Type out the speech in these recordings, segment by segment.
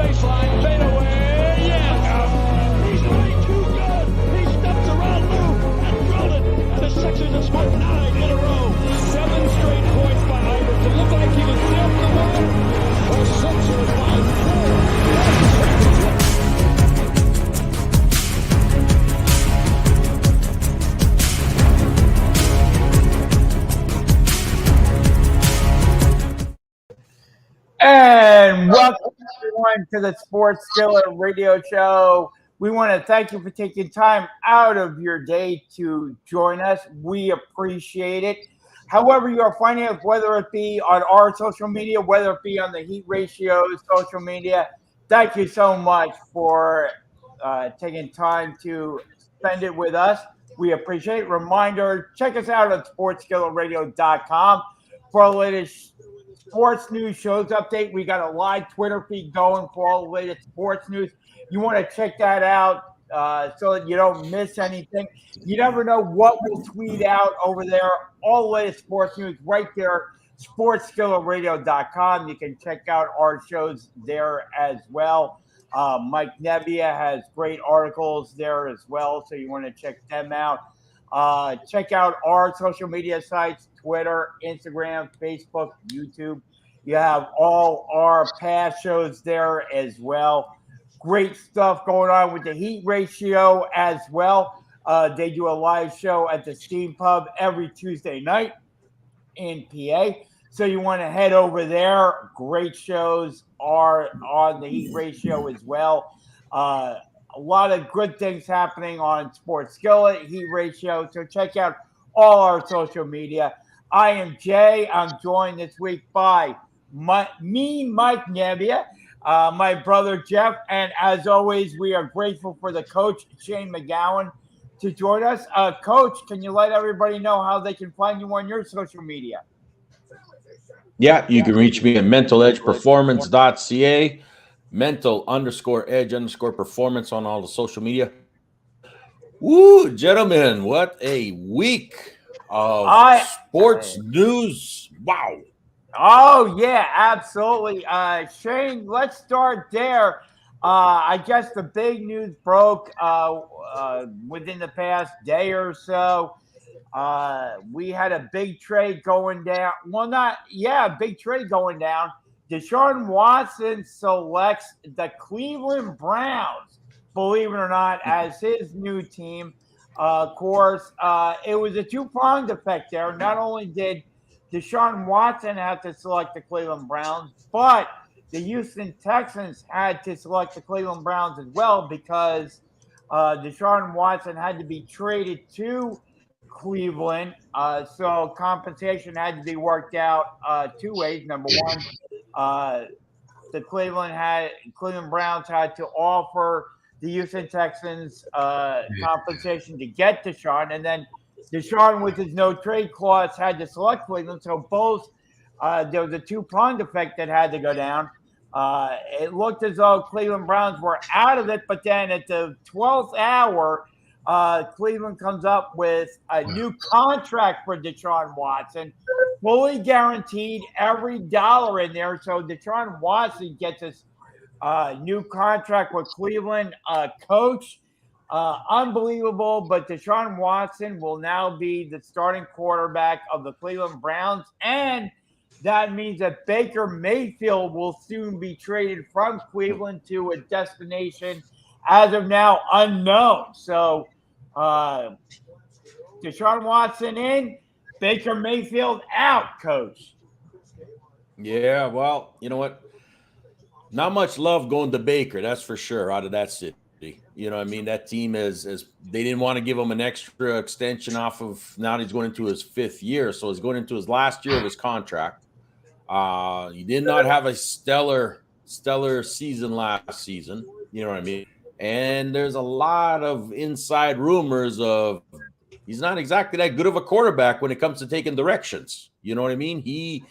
baseline, fade away, yeah! He's way too good! He steps around Lou and drilled it, and the Sixers have scored 9 in a row. 7 straight points by Iverson. Looked like he was there for the win. The Sixers by 4. And welcome everyone to the Sports Skillet radio show. We want to thank you for taking time out of your day to join us. We appreciate it. However you are finding us, whether it be on our social media, whether it be on the Heat Ratio social media, thank you so much for taking time to spend it with us. We appreciate it. Reminder, check us out at sportsskilletradio.com for our latest sports news shows update. We got a live Twitter feed going for all the latest sports news. You want to check that out so that you don't miss anything. You never know what we'll tweet out over there. All the latest sports news right there, sportsskilletradio.com. You can check out our shows there as well. Mike Nebbia has great articles there as well, so you want to check them out. Check out our social media sites, Twitter, Instagram, Facebook, YouTube. You have all our past shows there as well. Great stuff going on with the Heat Ratio as well. They do a live show at the Steam Pub every Tuesday night in PA. So you want to head over there. Great shows are on the Heat Ratio as well. A lot of good things happening on Sports Skillet, Heat Ratio. So check out all our social media. I am Jay. I'm joined this week by Mike Nebbia, my brother Jeff, and as always, we are grateful for the coach Shane McGowan to join us. Coach, can you let everybody know how they can find you on your social media? Yeah, you can reach me at mentaledgeperformance.ca. mental_edge_performance on all the social media. Woo, gentlemen, what a week of sports news. Wow. Oh, yeah, absolutely. Shane, let's start there. I guess the big news broke within the past day or so. We had a big trade going down. Big trade going down. Deshaun Watson selects the Cleveland Browns, believe it or not, as his new team. Of course, it was a two-pronged effect there. Not only did Deshaun Watson have to select the Cleveland Browns, but the Houston Texans had to select the Cleveland Browns as well because Deshaun Watson had to be traded to Cleveland. So compensation had to be worked out 2 ways. Number one, the Cleveland Browns had to offer the Houston Texans compensation to get Deshaun, and then Deshaun, with his no trade clause, had to select Cleveland. So both there was a two-pronged effect that had to go down. It looked as though Cleveland Browns were out of it, but then at the 12th hour, Cleveland comes up with a new contract for Deshaun Watson, fully guaranteed, every dollar in there. So Deshaun Watson gets this new contract with Cleveland. Coach, unbelievable, but Deshaun Watson will now be the starting quarterback of the Cleveland Browns, and that means that Baker Mayfield will soon be traded from Cleveland to a destination as of now unknown. So Deshaun Watson in, Baker Mayfield out, Coach. Yeah, well, you know what? Not much love going to Baker, that's for sure, out of that city. You know what I mean? That team is they didn't want to give him an extra extension off of, now he's going into his 5th year. So he's going into his last year of his contract. He did not have a stellar season last season. You know what I mean? And there's a lot of inside rumors of he's not exactly that good of a quarterback when it comes to taking directions. You know what I mean? He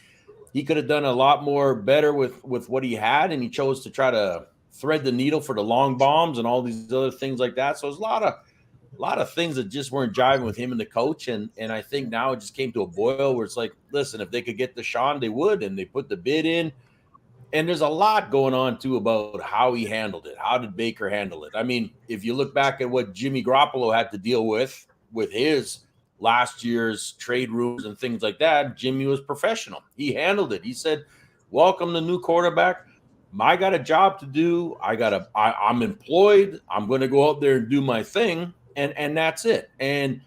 could have done a lot more better with what he had, and he chose to try to thread the needle for the long bombs and all these other things like that. So there's a lot of things that just weren't jiving with him and the coach. And I think now it just came to a boil where it's like, listen, if they could get Deshaun, they would, and they put the bid in. And there's a lot going on too about how he handled it. How did Baker handle it? I mean, if you look back at what Jimmy Garoppolo had to deal with his last year's trade rumors and things like that, Jimmy was professional. He handled it. He said, "Welcome the new quarterback. I got a job to do. I'm employed. I'm going to go out there and do my thing, and that's it." And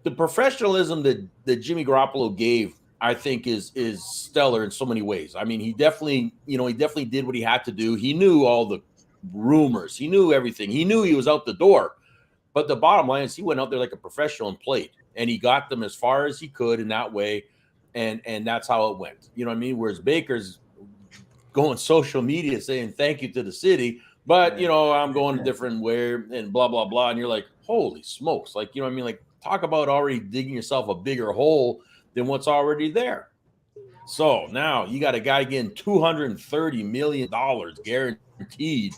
the professionalism that Jimmy Garoppolo gave, I think, is stellar in so many ways. I mean, he definitely did what he had to do. He knew all the rumors. He knew everything. He knew he was out the door. But the bottom line is he went out there like a professional and played. And he got them as far as he could in that way. And that's how it went. You know what I mean? Whereas Baker's going social media saying thank you to the city, but I'm going a different way and blah, blah, blah. And you're like, holy smokes. Like, you know what I mean? Like, talk about already digging yourself a bigger hole than what's already there. So now you got a guy getting $230 million guaranteed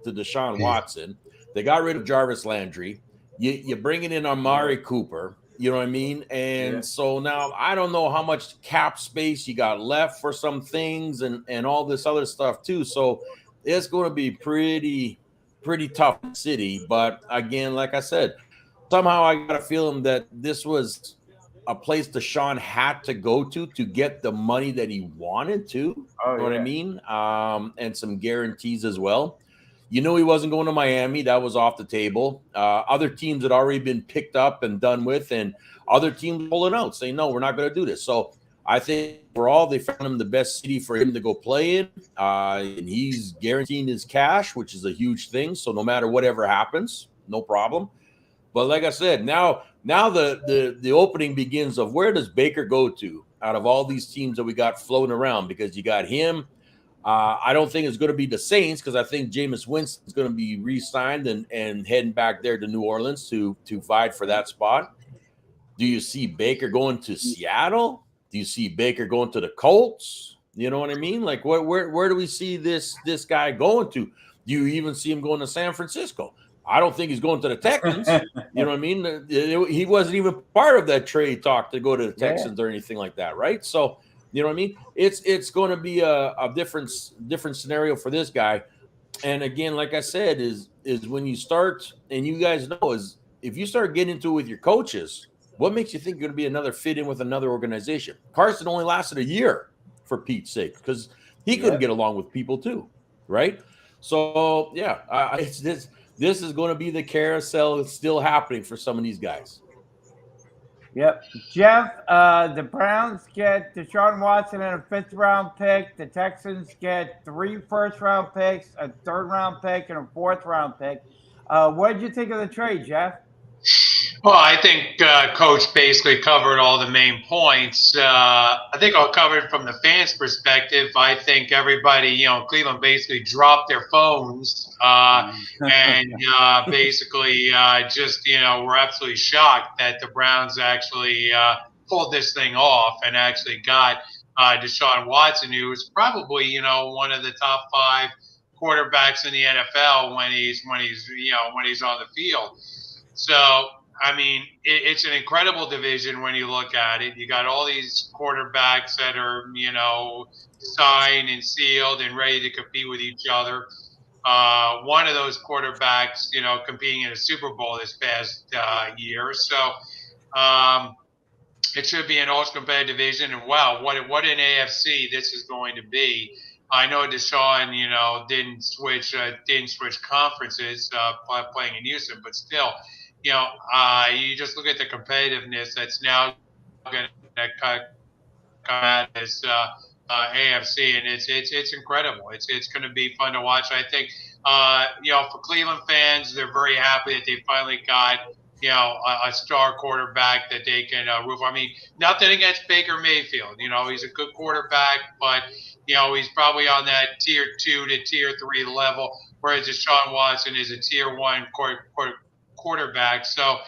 to Deshaun Watson. They got rid of Jarvis Landry. You're bringing in Amari Cooper. You know what I mean? And so now I don't know how much cap space you got left for some things and all this other stuff too. So it's going to be pretty tough city. But again, like I said, somehow I got a feeling that this was a place Deshaun had to go to get the money that he wanted to. You know what I mean? And some guarantees as well. You knew he wasn't going to Miami. That was off the table. Other teams had already been picked up and done with, and other teams pulling out, saying, no, we're not going to do this. So I think overall they found him the best city for him to go play in. And he's guaranteeing his cash, which is a huge thing. So no matter whatever happens, no problem. But like I said, now the opening begins of where does Baker go to out of all these teams that we got floating around? Because you got him. I don't think it's going to be the Saints because I think Jameis Winston is going to be re-signed and heading back there to New Orleans to fight for that spot. Do you see Baker going to Seattle? Do you see Baker going to the Colts? You know what I mean? Like where do we see this guy going to? Do you even see him going to San Francisco? I don't think he's going to the Texans. You know what I mean? He wasn't even part of that trade talk to go to the Texans or anything like that, right? So, you know what I mean? It's going to be a different scenario for this guy. And again, like I said, is when you start, and you guys know, is if you start getting into it with your coaches, what makes you think you're going to be another fit in with another organization? Carson only lasted a year, for Pete's sake, because he couldn't get along with people too, right? So it's this. This is going to be the carousel that's still happening for some of these guys. Yep. Jeff, the Browns get Deshaun Watson and a 5th-round pick. The Texans get 3 first-round picks, a 3rd-round pick, and a 4th-round pick. What did you think of the trade, Jeff? Well, I think Coach basically covered all the main points. I think I'll cover it from the fans' perspective. I think everybody, Cleveland basically dropped their phones and basically just, were absolutely shocked that the Browns actually pulled this thing off and actually got Deshaun Watson, who was probably, one of the top 5 quarterbacks in the NFL when he's on the field. So, I mean, it's an incredible division when you look at it. You got all these quarterbacks that are, signed and sealed and ready to compete with each other. One of those quarterbacks, competing in a Super Bowl this past year. So it should be an ultra competitive division. And wow, what an AFC this is going to be. I know Deshaun, didn't switch conferences playing in Houston, but still. You just look at the competitiveness that's now going to come at this AFC, and it's incredible. It's going to be fun to watch. I think, for Cleveland fans, they're very happy that they finally got, a star quarterback that they can root for. I mean, nothing against Baker Mayfield. He's a good quarterback, but, he's probably on that tier 2 to tier 3 level, whereas Deshaun Watson is a tier 1 quarterback. So,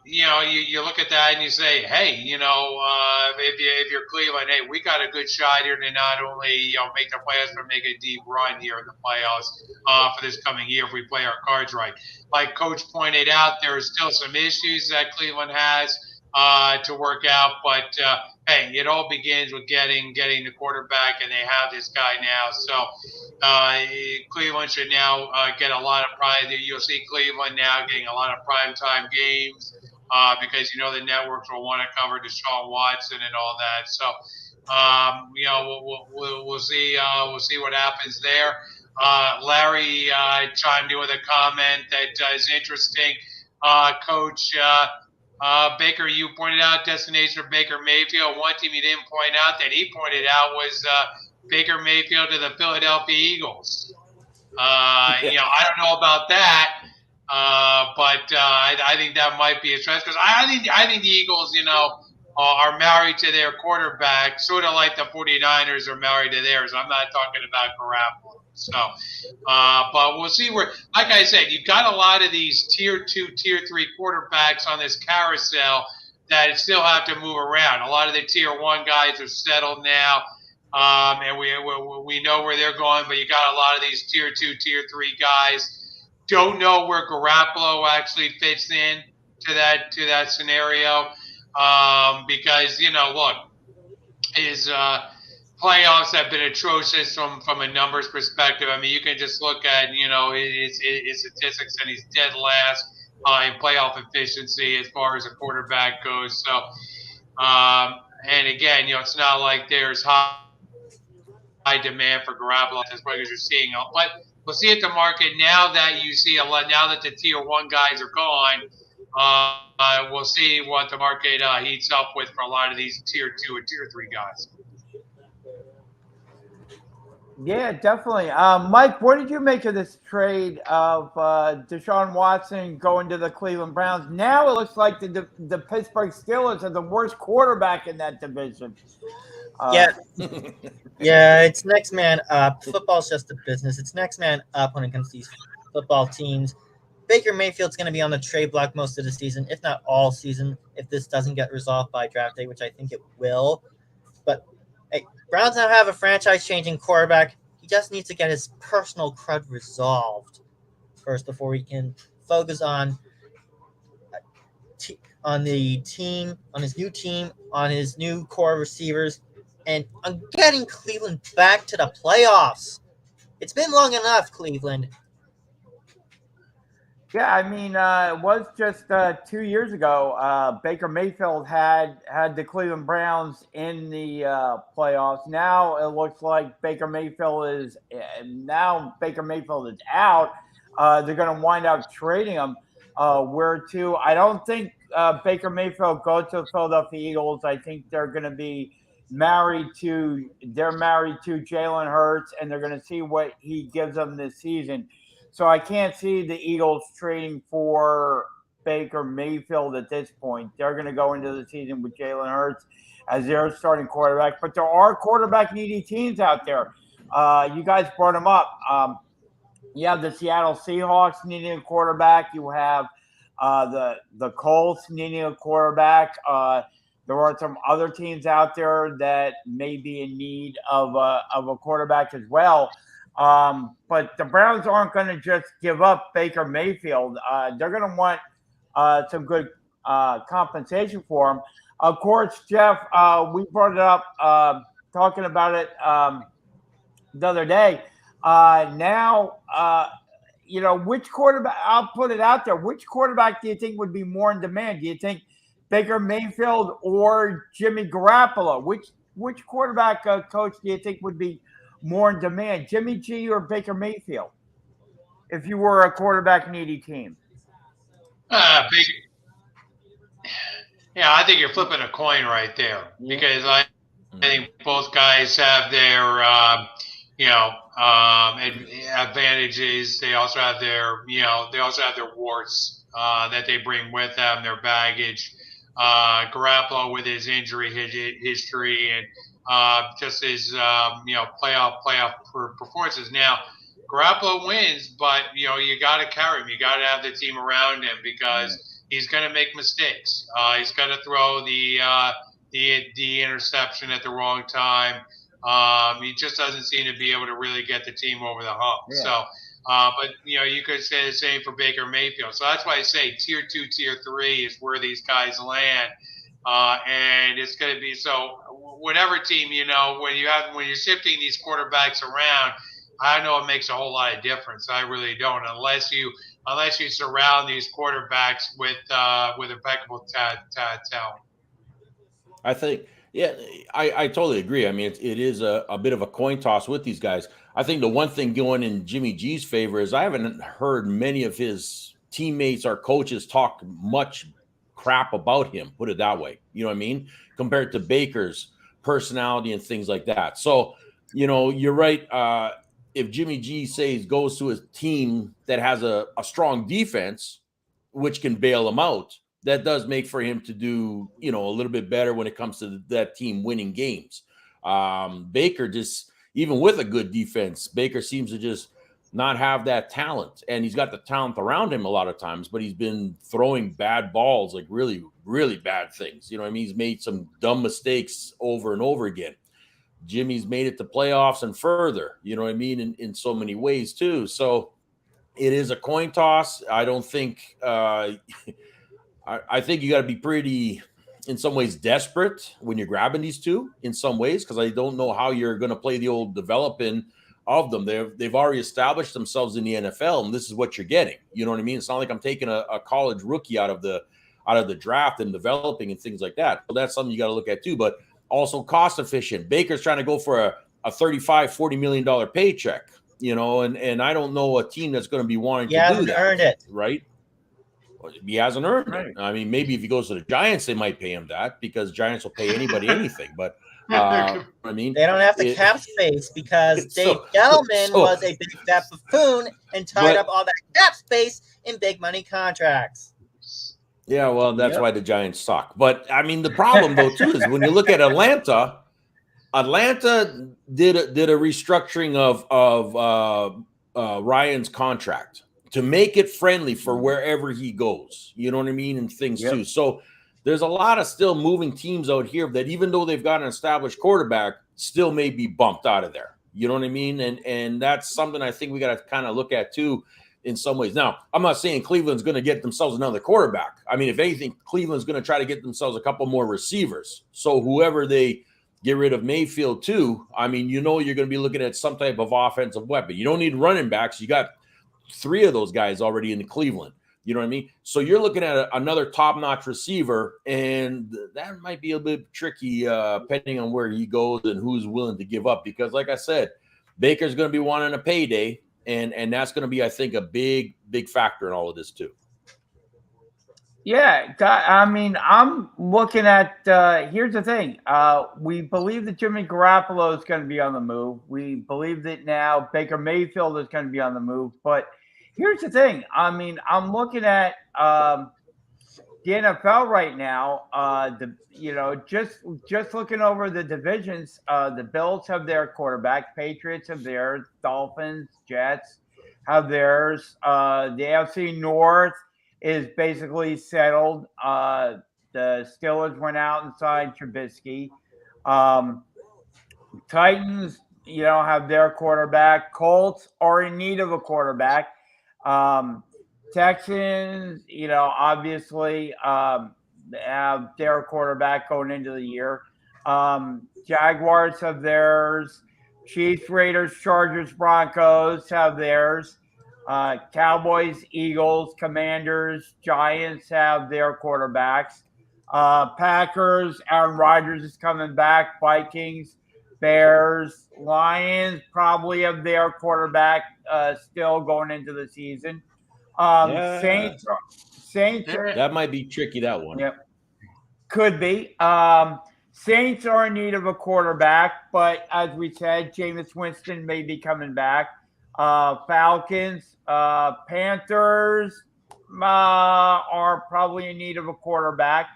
you look at that and you say, hey, if you're Cleveland, hey, we got a good shot here to not only, make the playoffs, but make a deep run here in the playoffs for this coming year if we play our cards right. Like Coach pointed out, there are still some issues that Cleveland has to work out. But hey, it all begins with getting the quarterback, and they have this guy now. So Cleveland should now get a lot of pride. You'll see Cleveland now getting a lot of primetime games because the networks will want to cover Deshaun Watson and all that. So we'll see what happens there. Larry chimed in with a comment that is interesting. Coach Baker, you pointed out destination for Baker Mayfield. One team you didn't point out that he pointed out was Baker Mayfield to the Philadelphia Eagles. I don't know about that, but I think that might be a stretch because I think the Eagles, are married to their quarterback, sort of like the 49ers are married to theirs. I'm not talking about Garoppolo. So, but we'll see where, like I said, you've got a lot of these tier 2, tier 3 quarterbacks on this carousel that still have to move around. A lot of the tier 1 guys are settled now, and we know where they're going, but you got a lot of these tier 2, tier 3 guys. Don't know where Garoppolo actually fits in to that scenario, because look, his playoffs have been atrocious from a numbers perspective. I mean, you can just look at his statistics, and he's dead last in playoff efficiency as far as a quarterback goes. So, and again, it's not like there's high demand for Garoppolo as much as you're seeing. But we'll see at the market now that you see now that the tier 1 guys are gone. We'll see what the market heats up with for a lot of these tier 2 and tier 3 guys. Yeah, definitely. Mike, what did you make of this trade of Deshaun Watson going to the Cleveland Browns? Now it looks like the Pittsburgh Steelers are the worst quarterback in that division. Yeah, it's next man up. Football's just a business. It's next man up when it comes to these football teams. Baker Mayfield's going to be on the trade block most of the season, if not all season, if this doesn't get resolved by draft day, which I think it will. But hey, Browns now have a franchise-changing quarterback. He just needs to get his personal crud resolved first before he can focus on the team, on his new team, on his new core receivers, and on getting Cleveland back to the playoffs. It's been long enough, Cleveland. Yeah, I mean, it was just 2 years ago. Baker Mayfield had the Cleveland Browns in the playoffs. Now it looks like Baker Mayfield is out. They're going to wind up trading him. Where to? I don't think Baker Mayfield goes to the Philadelphia Eagles. I think they're going to be married to Jalen Hurts, and they're going to see what he gives them this season. So I can't see the Eagles trading for Baker Mayfield at this point. They're going to go into the season with Jalen Hurts as their starting quarterback. But there are quarterback-needy teams out there. You guys brought them up. You have the Seattle Seahawks needing a quarterback. You have the Colts needing a quarterback. There are some other teams out there that may be in need of a quarterback as well. But the Browns aren't going to just give up Baker Mayfield. They're going to want some good compensation for him. Of course, Jeff, we brought it up talking about it the other day. Now, which quarterback, I'll put it out there, which quarterback do you think would be more in demand? Do you think Baker Mayfield or Jimmy Garoppolo? Which quarterback coach do you think would be more in demand, Jimmy G or Baker Mayfield, if you were a quarterback-needy team? I think you're flipping a coin right there because I think both guys have their, advantages. They also have their, warts that they bring with them, their baggage. Garoppolo with his injury history and just his playoff performances. Now, Garoppolo wins, but you got to carry him. You got to have the team around him because he's going to make mistakes. He's going to throw the interception at the wrong time. He just doesn't seem to be able to really get the team over the hump. Yeah. So, but you could say the same for Baker Mayfield. So that's why I say tier 2, tier 3 is where these guys land. And it's going to be so. Whatever team, when you're shifting these quarterbacks around, I know it makes a whole lot of difference. I really don't, unless you surround these quarterbacks with impeccable talent. I think, yeah, I totally agree. I mean, it is a bit of a coin toss with these guys. I think the one thing going in Jimmy G's favor is I haven't heard many of his teammates or coaches talk much crap about him, put it that way. You know what I mean? Compared to Baker's personality and things like that. So, you're right. If Jimmy G goes to a team that has a strong defense, which can bail him out, that does make for him to do, a little bit better when it comes to that team winning games. Baker just, even with a good defense, Baker seems to just not have that talent, and he's got the talent around him a lot of times, but he's been throwing bad balls, like really, really bad things. You know what I mean? He's made some dumb mistakes over and over again. Jimmy's made it to playoffs and further, you know what I mean? In so many ways too. So it is a coin toss. I don't think, I think you got to be pretty, in some ways, desperate when you're grabbing these two in some ways, because I don't know how you're going to play the old developing of them. They've already established themselves in the NFL, and this is what you're getting. You know what I mean? It's not like I'm taking a college rookie out of the draft and developing and things like that. So that's something you got to look at too, but also cost efficient. Baker's trying to go for a $35-40 million paycheck, and I don't know a team that's going to be wanting to do that. He hasn't earned it. Right? He hasn't earned it. I mean, maybe if he goes to the Giants, they might pay him that, because Giants will pay anybody anything. But I mean, they don't have the cap space because Dave Gettleman was a big fat buffoon and tied up all that cap space in big money contracts. Yeah, well, that's why the Giants suck. But I mean, the problem though too is when you look at Atlanta did a restructuring of Ryan's contract to make it friendly for wherever he goes. You know what I mean? And things too. So there's a lot of still moving teams out here that, even though they've got an established quarterback, still may be bumped out of there. You know what I mean? And that's something I think we got to kind of look at too in some ways. Now, I'm not saying Cleveland's going to get themselves another quarterback. I mean, if anything, Cleveland's going to try to get themselves a couple more receivers. So whoever they get rid of Mayfield too, I mean, you're going to be looking at some type of offensive weapon. You don't need running backs. You got 3 of those guys already in Cleveland. You know what I mean? So you're looking at another top-notch receiver, and that might be a bit tricky depending on where he goes and who's willing to give up. Because like I said, Baker's going to be wanting a payday, and that's going to be, I think, a big, big factor in all of this too. Yeah, I mean, I'm looking at here's the thing. We believe that Jimmy Garoppolo is going to be on the move. We believe that now Baker Mayfield is going to be on the move. But here's the thing. I mean, I'm looking at the NFL right now. Just looking over the divisions. The Bills have their quarterback. Patriots have theirs. Dolphins, Jets have theirs. The AFC North is basically settled. The Steelers went out and signed Trubisky. Titans, have their quarterback. Colts are in need of a quarterback. Texans, obviously have their quarterback going into the year. Jaguars have theirs. Chiefs, Raiders, Chargers, Broncos have theirs. Cowboys, Eagles, Commanders, Giants have their quarterbacks. Packers, Aaron Rodgers is coming back. Vikings, Bears, Lions probably have their quarterback still going into the season. Saints. That might be tricky, that one. Yep. Could be. Saints are in need of a quarterback, but as we said, Jameis Winston may be coming back. Falcons, Panthers are probably in need of a quarterback.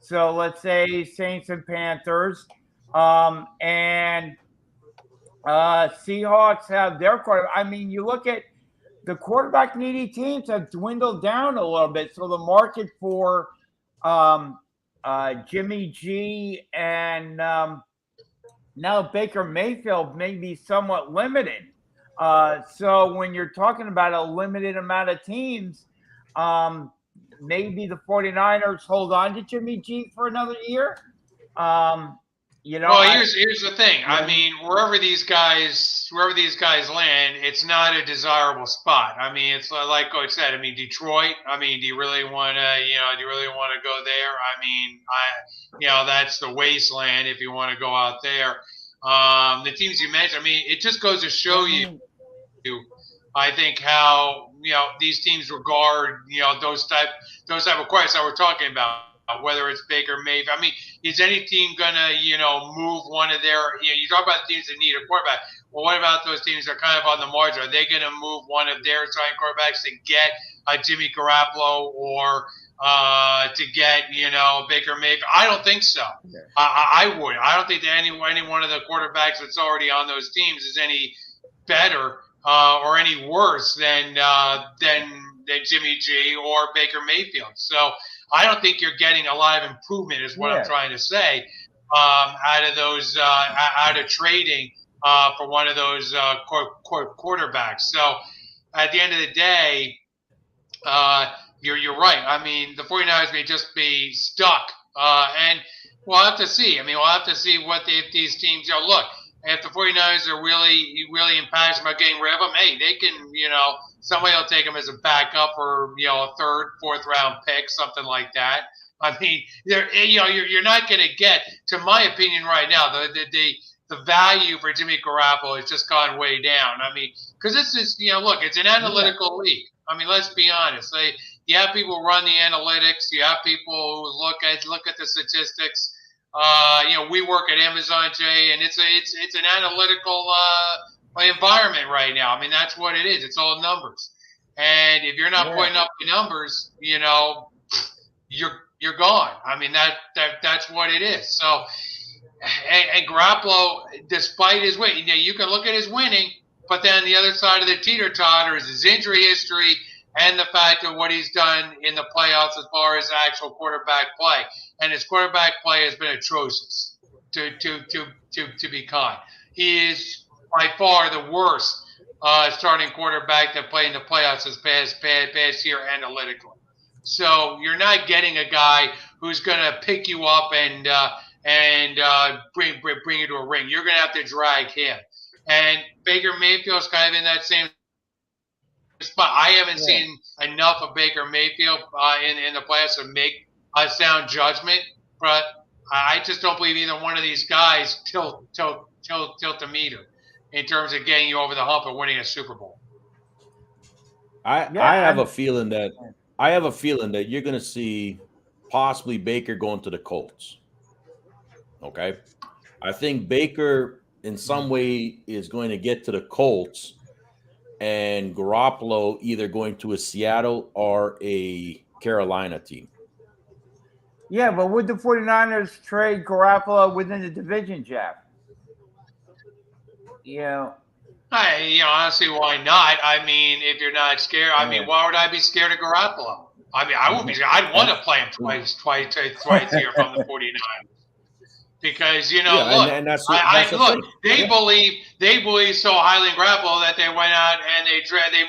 So let's say Saints and Panthers. And Seahawks have their quarterback. I mean, you look at the quarterback needy teams have dwindled down a little bit. So the market for Jimmy G and now Baker Mayfield may be somewhat limited. So when you're talking about a limited amount of teams, maybe the 49ers hold on to Jimmy G for another year. Well, here's the thing. I mean, wherever these guys land, it's not a desirable spot. I mean, it's like Coach said. I mean, Detroit. I mean, do you really want to go there? I mean, that's the wasteland if you want to go out there. The teams you mentioned. I mean, it just goes to show you, I think, how these teams regard those type of questions that we're talking about. Whether it's Baker Mayfield. I mean, is any team going to, move one of their – you talk about teams that need a quarterback. Well, what about those teams that are kind of on the margin? Are they going to move one of their starting quarterbacks to get a Jimmy Garoppolo or to get, Baker Mayfield? I don't think so. I would. I don't think that any one of the quarterbacks that's already on those teams is any better or any worse than Jimmy G or Baker Mayfield. So – I don't think you're getting a lot of improvement, is what I'm trying to say, out of trading for one of those quarterbacks. So at the end of the day, you're right. I mean, the 49ers may just be stuck, and we'll have to see. I mean, we'll have to see if these teams. Look, if the 49ers are really impassioned about getting rid of them, hey, they can, somebody will take them as a backup or, a third, fourth round pick, something like that. I mean, you're not going to get, to my opinion right now, the value for Jimmy Garoppolo has just gone way down. I mean, because this is, look, it's an analytical league. I mean, let's be honest. You have people who run the analytics. You have people who look at the statistics. We work at Amazon, Jay, and it's an analytical environment right now. I mean, that's what it is. It's all numbers. And if you're not putting up the numbers, you're gone. I mean, that's what it is. So, and Garoppolo, despite his win, you can look at his winning, but then the other side of the teeter-totter is his injury history and the fact of what he's done in the playoffs as far as actual quarterback play. And his quarterback play has been atrocious, to be kind. He is by far the worst starting quarterback that played in the playoffs this past year analytically. So you're not getting a guy who's going to pick you up and bring you to a ring. You're going to have to drag him. And Baker Mayfield's kind of in that same spot. I haven't seen enough of Baker Mayfield in the playoffs to make a sound judgment, but I just don't believe either one of these guys tilt the meter in terms of getting you over the hump and winning a Super Bowl. I have a feeling that you're going to see possibly Baker going to the Colts. Okay, I think Baker in some way is going to get to the Colts, and Garoppolo either going to a Seattle or a Carolina team. Yeah, but would the 49ers trade Garoppolo within the division, Jeff? Honestly, why not? I mean, if you're not scared, I mean, why would I be scared of Garoppolo? I mean, I would be. I'd want to play him twice here from the 49ers. Because they believe so highly in Garoppolo that they went out and they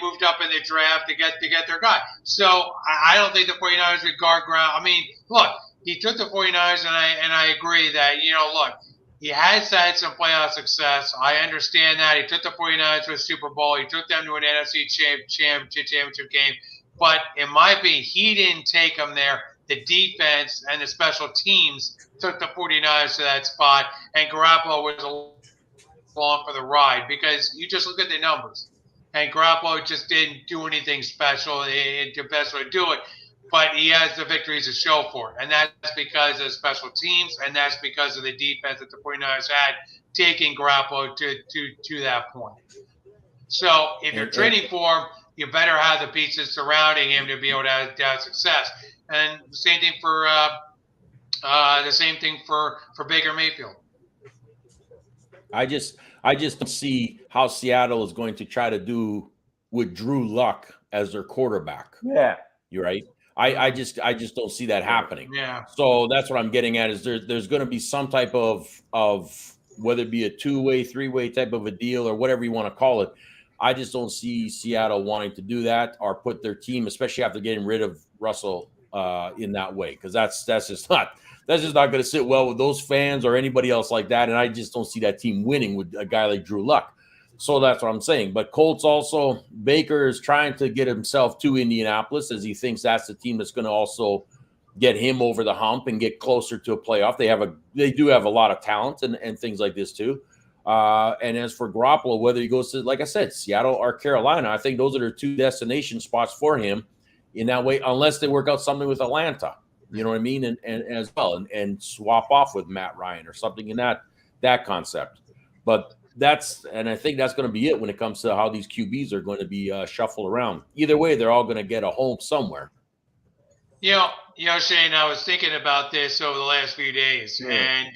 moved up in the draft to get their guy. So I don't think the 49ers regard Garoppolo. I mean, look, he took the 49ers, and I agree that look, he has had some playoff success. I understand that. He took the 49ers to a Super Bowl. He took them to an NFC championship game. But in my opinion, he didn't take them there. The defense and the special teams took the 49ers to that spot, and Garoppolo was along for the ride because you just look at the numbers. And Garoppolo just didn't do anything special to best way to do it. But he has the victories to show for it. And that's because of special teams, and that's because of the defense that the 49ers had taking Garoppolo to that point. So if you're trading for him, you better have the pieces surrounding him to be able to have success. And the same thing for Baker Mayfield. I just don't see how Seattle is going to try to do with Drew Luck as their quarterback. Yeah, you're right. I just don't see that happening. Yeah. So that's what I'm getting at is there's going to be some type of whether it be a 2-way, 3-way type of a deal or whatever you want to call it. I just don't see Seattle wanting to do that or put their team, especially after getting rid of Russell in that way, because that's just not going to sit well with those fans or anybody else like that. And I just don't see that team winning with a guy like Drew Luck. So that's what I'm saying. But Colts also, Baker is trying to get himself to Indianapolis, as he thinks that's the team that's going to also get him over the hump and get closer to a playoff. They do have a lot of talent and things like this too. And as for Garoppolo, whether he goes to, like I said, Seattle or Carolina, I think those are the two destination spots for him in that way, unless they work out something with Atlanta, you know what I mean? And as well, and swap off with Matt Ryan or something in that concept. But I think that's going to be it when it comes to how these QBs are going to be shuffled around. Either way, they're all going to get a home somewhere. Shane, I was thinking about this over the last few days, and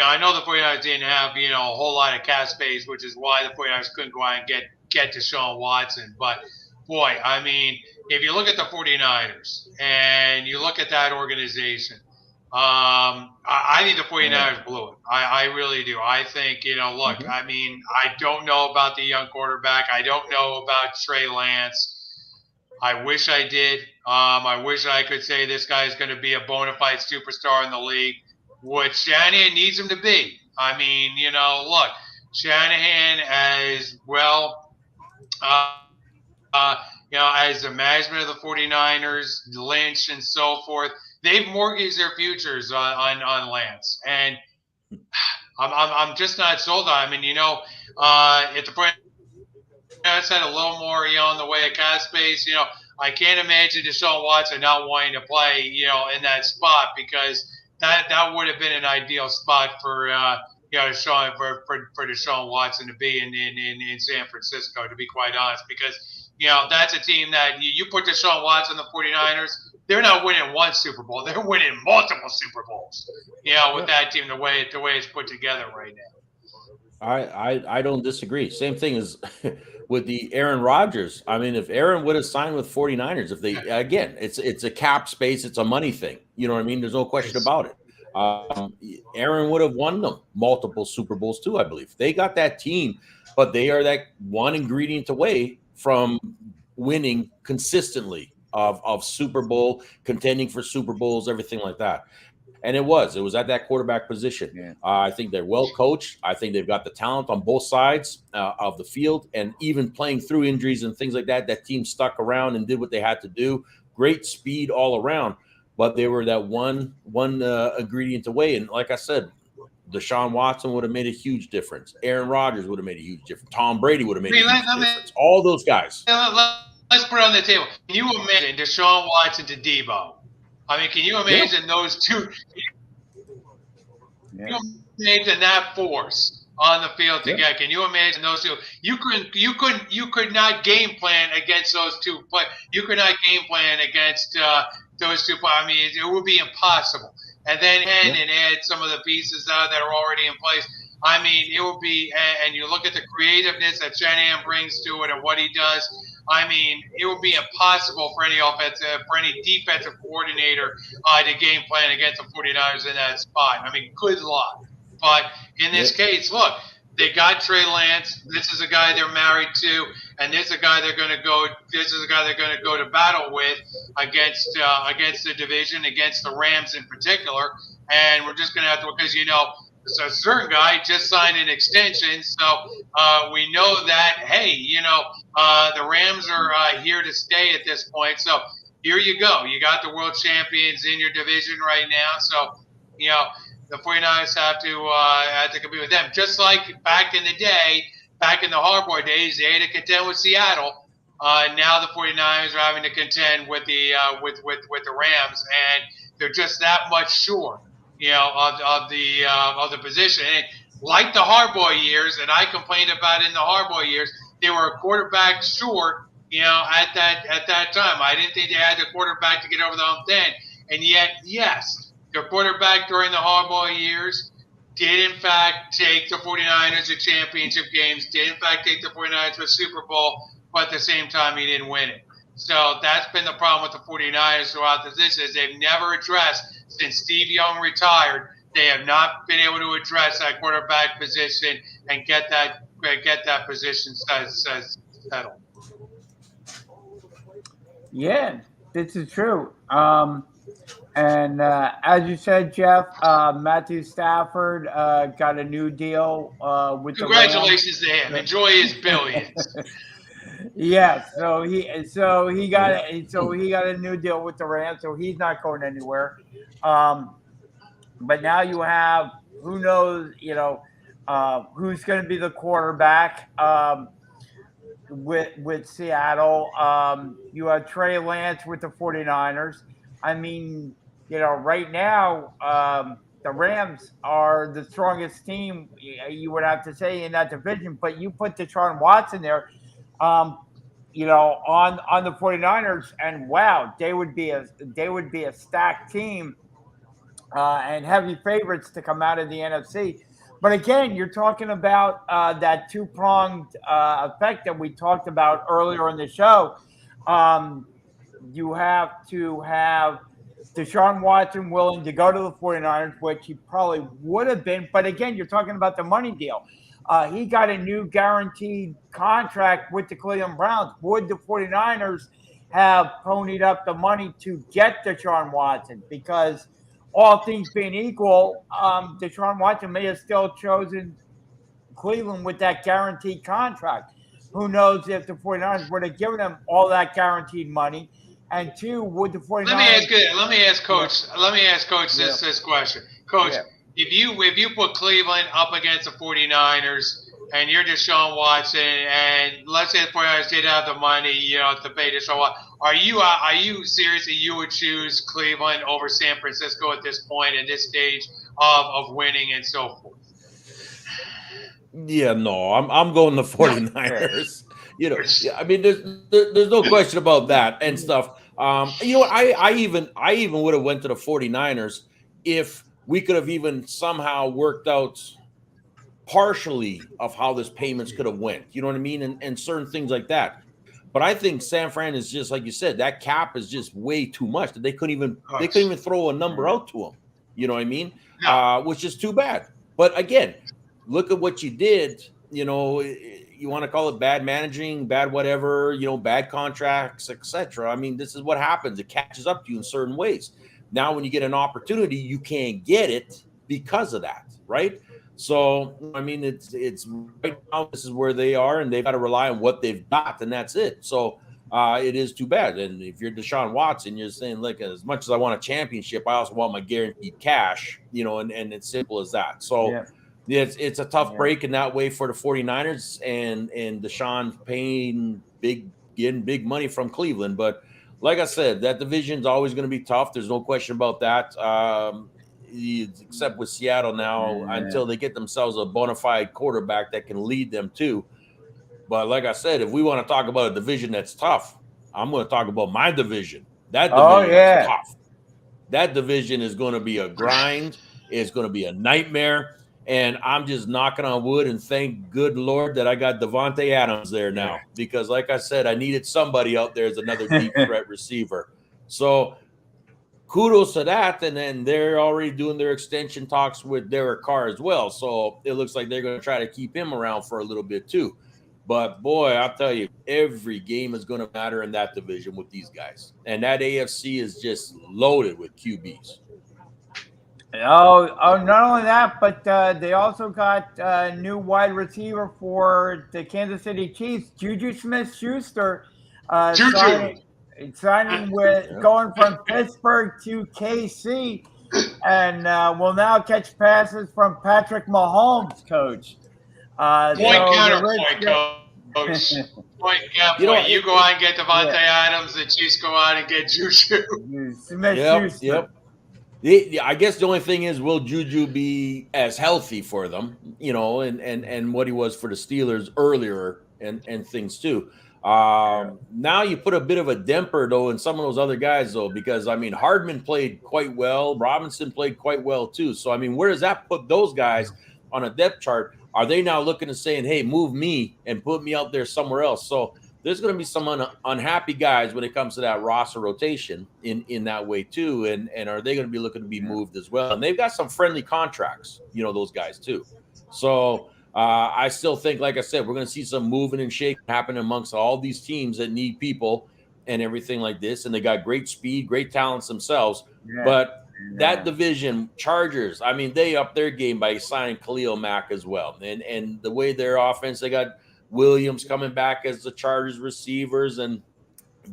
I know the 49ers didn't have a whole lot of cap space, which is why the 49ers couldn't go out and get Deshaun Watson. But boy, I mean, if you look at the 49ers and you look at that organization, I think the 49ers blew it. I really do. I think, look, I mean, I don't know about the young quarterback. I don't know about Trey Lance. I wish I did. I wish I could say this guy is going to be a bona fide superstar in the league, which Shanahan needs him to be. I mean, look, Shanahan as well, as the management of the 49ers, Lynch and so forth, they've mortgaged their futures on Lance. And I'm just not sold on him. And, if the 49ers had a little more, in the way of cap space, I can't imagine Deshaun Watson not wanting to play, in that spot, because that would have been an ideal spot for Deshaun Watson to be in San Francisco, to be quite honest, because that's a team that you put Deshaun Watson, the 49ers, they're not winning one Super Bowl, they're winning multiple Super Bowls. With that team, the way it's put together right now. I don't disagree. Same thing as with the Aaron Rodgers. I mean, if Aaron would have signed with 49ers, if they, again, it's a cap space, it's a money thing. You know what I mean? There's no question about it. Aaron would have won them multiple Super Bowls too, I believe. They got that team, but they are that one ingredient away from winning consistently of Super Bowl, contending for Super Bowls, everything like that. And it was at that quarterback position. Yeah. I think they're well coached. I think they've got the talent on both sides of the field, and even playing through injuries and things like that, that team stuck around and did what they had to do. Great speed all around, but they were that one ingredient away. And like I said, Deshaun Watson would have made a huge difference. Aaron Rodgers would have made a huge difference. Tom Brady would have made a huge difference. All those guys. Let's put it on the table. Can you imagine Deshaun Watson to Debo? I mean, can you imagine those two? Can you imagine that force on the field together? Can you imagine those two? You could not game plan against those two players. You could not game plan against those two players. I mean, it would be impossible. And then add some of the pieces that are already in place. I mean, it would be. And you look at the creativeness that Shanahan brings to it and what he does. I mean, it would be impossible for any defensive coordinator to game plan against the 49ers in that spot. I mean, good luck. But in this case, look, they got Trey Lance. This is a guy they're married to, and this is a guy they're going to go. This is a guy they're going to go to battle with against the division, against the Rams in particular. And we're just going to have to, because so a certain guy just signed an extension, so we know that, hey, the Rams are here to stay at this point. So here you go. You got the world champions in your division right now. So, the 49ers have to compete with them. Just like back in the day, back in the Harbaugh days, they had to contend with Seattle. Now the 49ers are having to contend with the Rams, and they're just that much short. Of the position. And like the Harbaugh years, and I complained about in the Harbaugh years, they were a quarterback short, at that time. I didn't think they had the quarterback to get over the hump then. And yet, yes, their quarterback during the Harbaugh years did in fact take the 49ers to championship games, did in fact take the 49ers to a Super Bowl, but at the same time he didn't win it. So that's been the problem with the 49ers throughout this is they've never addressed, since Steve Young retired, they have not been able to address that quarterback position and get that position settled. Yeah, this is true. And as you said, Jeff, Matthew Stafford got a new deal with the Rams. Congratulations to him. Enjoy his billions. Yeah, so he got a new deal with the Rams, so he's not going anywhere. But now you have who knows, who's going to be the quarterback with Seattle. You have Trey Lance with the 49ers. I mean, right now the Rams are the strongest team, you would have to say, in that division. But you put Deshaun Watson there, on the 49ers, and wow, they would be a stacked team and heavy favorites to come out of the NFC. But again, you're talking about that two-pronged effect that we talked about earlier in the show. You have to have Deshaun Watson willing to go to the 49ers, which he probably would have been. But again, you're talking about the money deal. He got a new guaranteed contract with the Cleveland Browns. Would the 49ers have ponied up the money to get Deshaun Watson? Because all things being equal, Deshaun Watson may have still chosen Cleveland with that guaranteed contract. Who knows if the 49ers would have given him all that guaranteed money? And two, would the 49ers... Let me ask Coach this question. Coach, if you put Cleveland up against the 49ers and you're Deshaun Watson, and let's say the 49ers did have the money, to pay Deshaun Watson, are you serious that you would choose Cleveland over San Francisco at this point, at this stage of winning and so forth? Yeah, no, I'm going the 49ers. I mean, there's no question about that and stuff. I even would have went to the 49ers if we could have even somehow worked out partially of how this payments could have went. You know what I mean? And certain things like that. But I think San Fran is just, like you said, that cap is just way too much that they couldn't even throw a number out to them. You know what I mean? Yeah. Which is too bad. But again, look at what you did. You want to call it bad managing, bad whatever, bad contracts, etc. I mean, this is what happens. It catches up to you in certain ways. Now, when you get an opportunity, you can't get it because of that, right? So, I mean, it's right now, this is where they are, and they've got to rely on what they've got, and that's it. So, it is too bad. And if you're Deshaun Watson, you're saying, look, as much as I want a championship, I also want my guaranteed cash, and it's simple as that. So, yeah, it's a tough break in that way for the 49ers, and Deshaun paying getting big money from Cleveland. But like I said, that division's always going to be tough. There's no question about that. Except with Seattle now, until they get themselves a bona fide quarterback that can lead them too. But like I said, if we want to talk about a division that's tough, I'm going to talk about my division. That division is tough. That division is going to be a grind. It's going to be a nightmare. And I'm just knocking on wood and thank good Lord that I got Devontae Adams there now. Because like I said, I needed somebody out there as another deep threat receiver. So kudos to that. And then they're already doing their extension talks with Derek Carr as well. So it looks like they're going to try to keep him around for a little bit too. But boy, I'll tell you, every game is going to matter in that division with these guys. And that AFC is just loaded with QBs. Oh, not only that, but they also got a new wide receiver for the Kansas City Chiefs, Juju Smith-Schuster, signing with going from Pittsburgh to KC, and will now catch passes from Patrick Mahomes, Coach. Counterpoint, Coach. Point counterpoint. You go out and get Devontae Adams, the Chiefs go out and get Juju. Smith-Schuster. Yep. I guess the only thing is, will Juju be as healthy for them, and what he was for the Steelers earlier and things too. Now you put a bit of a damper, though, in some of those other guys, though, because, I mean, Hardman played quite well. Robinson played quite well, too. So, I mean, where does that put those guys on a depth chart? Are they now looking and saying, hey, move me and put me out there somewhere else? So there's going to be some unhappy guys when it comes to that roster rotation in that way, too. And are they going to be looking to be moved as well? And they've got some friendly contracts, those guys, too. So I still think, like I said, we're going to see some moving and shaking happen amongst all these teams that need people. and everything like this, and they got great speed, great talents themselves. But that division, Chargers, I mean, they upped their game by signing Khalil Mack as well. And the way their offense, they got Williams coming back as the Chargers receivers, and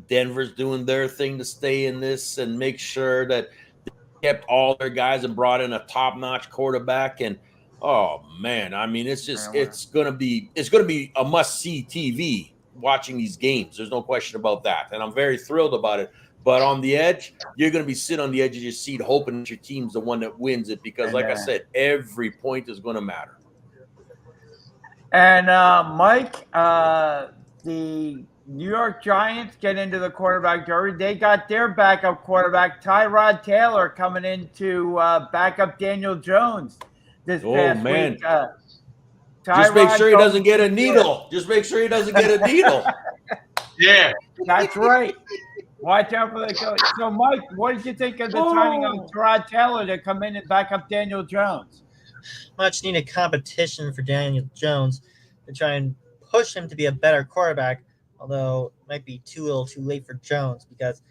Denver's doing their thing to stay in this and make sure that they kept all their guys and brought in a top-notch quarterback. And oh man, I mean, it's gonna be a must-see TV watching these games. There's no question about that, and I'm very thrilled about it. But on the edge, you're going to be sitting on the edge of your seat hoping that your team's the one that wins it because, like I said, every point is going to matter. And, Mike, the New York Giants get into the quarterback derby. They got their backup quarterback, Tyrod Taylor, coming in to back up Daniel Jones this past week. Just make sure he doesn't get a needle. Just make sure he doesn't get a needle. Yeah. That's right. Watch out for that. So, Mike, what did you think of the timing of Tyrod Taylor to come in and back up Daniel Jones? Much needed competition for Daniel Jones to try and push him to be a better quarterback, although it might be too late for Jones because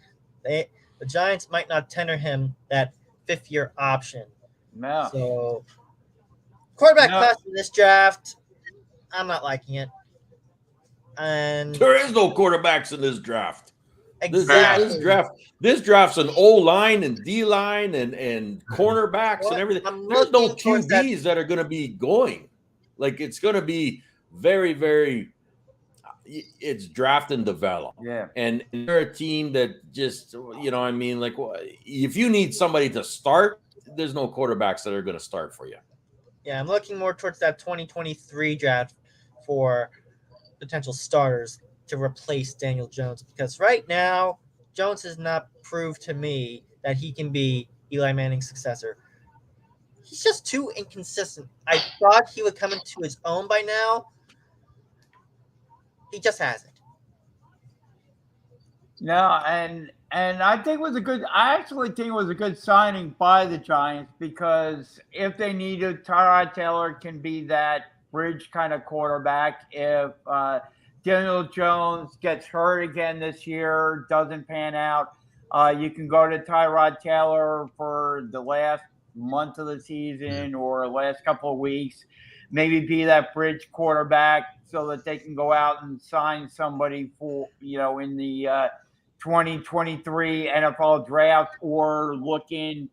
the Giants might not tender him that fifth-year option. No. So, quarterback class in this draft, I'm not liking it. And there is no quarterbacks in this draft. Exactly. This draft's an O-line and D-line and cornerbacks and everything. There's no QBs that are going to be going. Like, it's going to be very, very – it's draft and develop. Yeah. And they're a team that just, you know what I mean? Like, if you need somebody to start, there's no quarterbacks that are going to start for you. Yeah, I'm looking more towards that 2023 draft for potential starters to replace Daniel Jones because right now Jones has not proved to me that he can be Eli Manning's successor. He's just too inconsistent. I thought he would come into his own by now. He just hasn't. No, and I think I actually think it was a good signing by the Giants because if they needed, Tyrod Taylor can be that bridge kind of quarterback. If Daniel Jones gets hurt again this year, doesn't pan out, you can go to Tyrod Taylor for the last month of the season or last couple of weeks, maybe be that bridge quarterback so that they can go out and sign somebody for, in the 2023 NFL draft or look in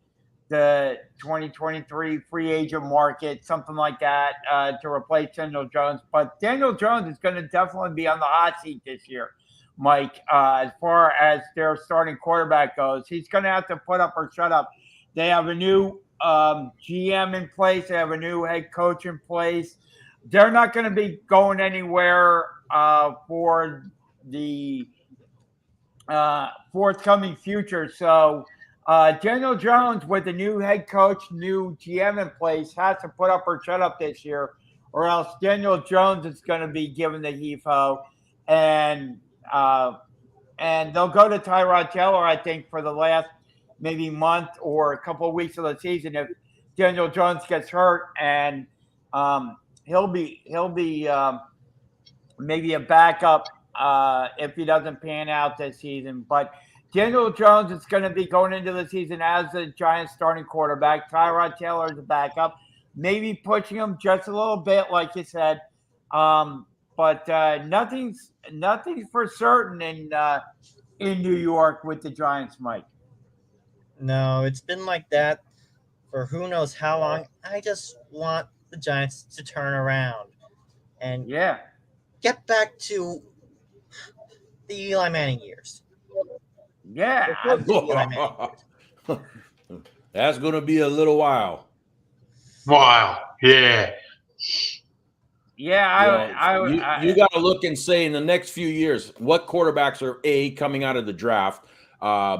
the 2023 free agent market, something like that, to replace Daniel Jones. But Daniel Jones is going to definitely be on the hot seat this year, Mike, as far as their starting quarterback goes. He's going to have to put up or shut up. They have a new GM in place. They have a new head coach in place. They're not going to be going anywhere for the forthcoming future. So Daniel Jones, with the new head coach, new GM in place, has to put up or shut up this year, or else Daniel Jones is going to be given the heave-ho, and they'll go to Tyrod Taylor, I think, for the last maybe month or a couple of weeks of the season if Daniel Jones gets hurt, and he'll be maybe a backup if he doesn't pan out this season. But Daniel Jones is going to be going into the season as the Giants starting quarterback. Tyrod Taylor is a backup, maybe pushing him just a little bit, like you said. But nothing's for certain in New York with the Giants, Mike. No, it's been like that for who knows how long. I just want the Giants to turn around and get back to the Eli Manning years. Yeah. That's going to be a little while. Wow. Yeah. Yeah, you got to look and say in the next few years what quarterbacks are A, coming out of the draft,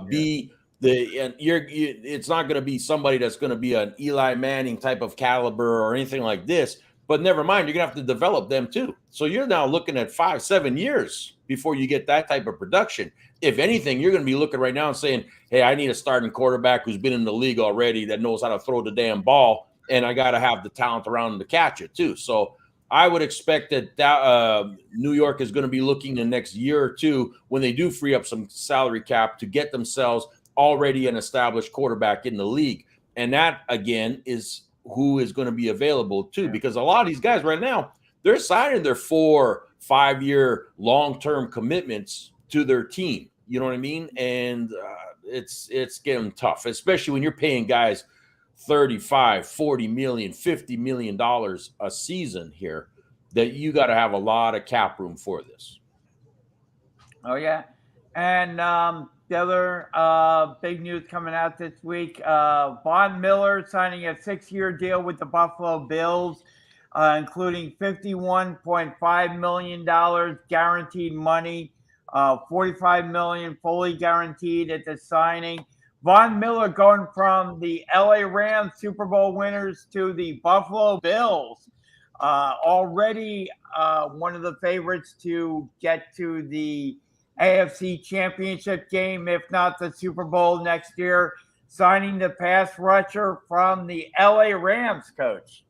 B, it's not going to be somebody that's going to be an Eli Manning type of caliber or anything like this. But never mind, you're going to have to develop them too. So you're now looking at 5-7 years before you get that type of production. If anything, you're going to be looking right now and saying, hey, I need a starting quarterback who's been in the league already that knows how to throw the damn ball, and I got to have the talent around him to catch it too. So I would expect that New York is going to be looking the next year or two when they do free up some salary cap to get themselves already an established quarterback in the league. And that, again, is who is going to be available too, because a lot of these guys right now, they're signing their 4-5 year long-term commitments to their team. You know what I mean? And it's getting tough, especially when you're paying guys $35, $40 million, $50 million a season here, that you got to have a lot of cap room for this. Oh, yeah. And the other big news coming out this week, Von Miller signing a 6-year deal with the Buffalo Bills, including $51.5 million guaranteed money, $45 million fully guaranteed at the signing. Von Miller going from the LA Rams Super Bowl winners to the Buffalo Bills, already one of the favorites to get to the AFC Championship game, if not the Super Bowl next year, signing the pass rusher from the LA Rams, Coach.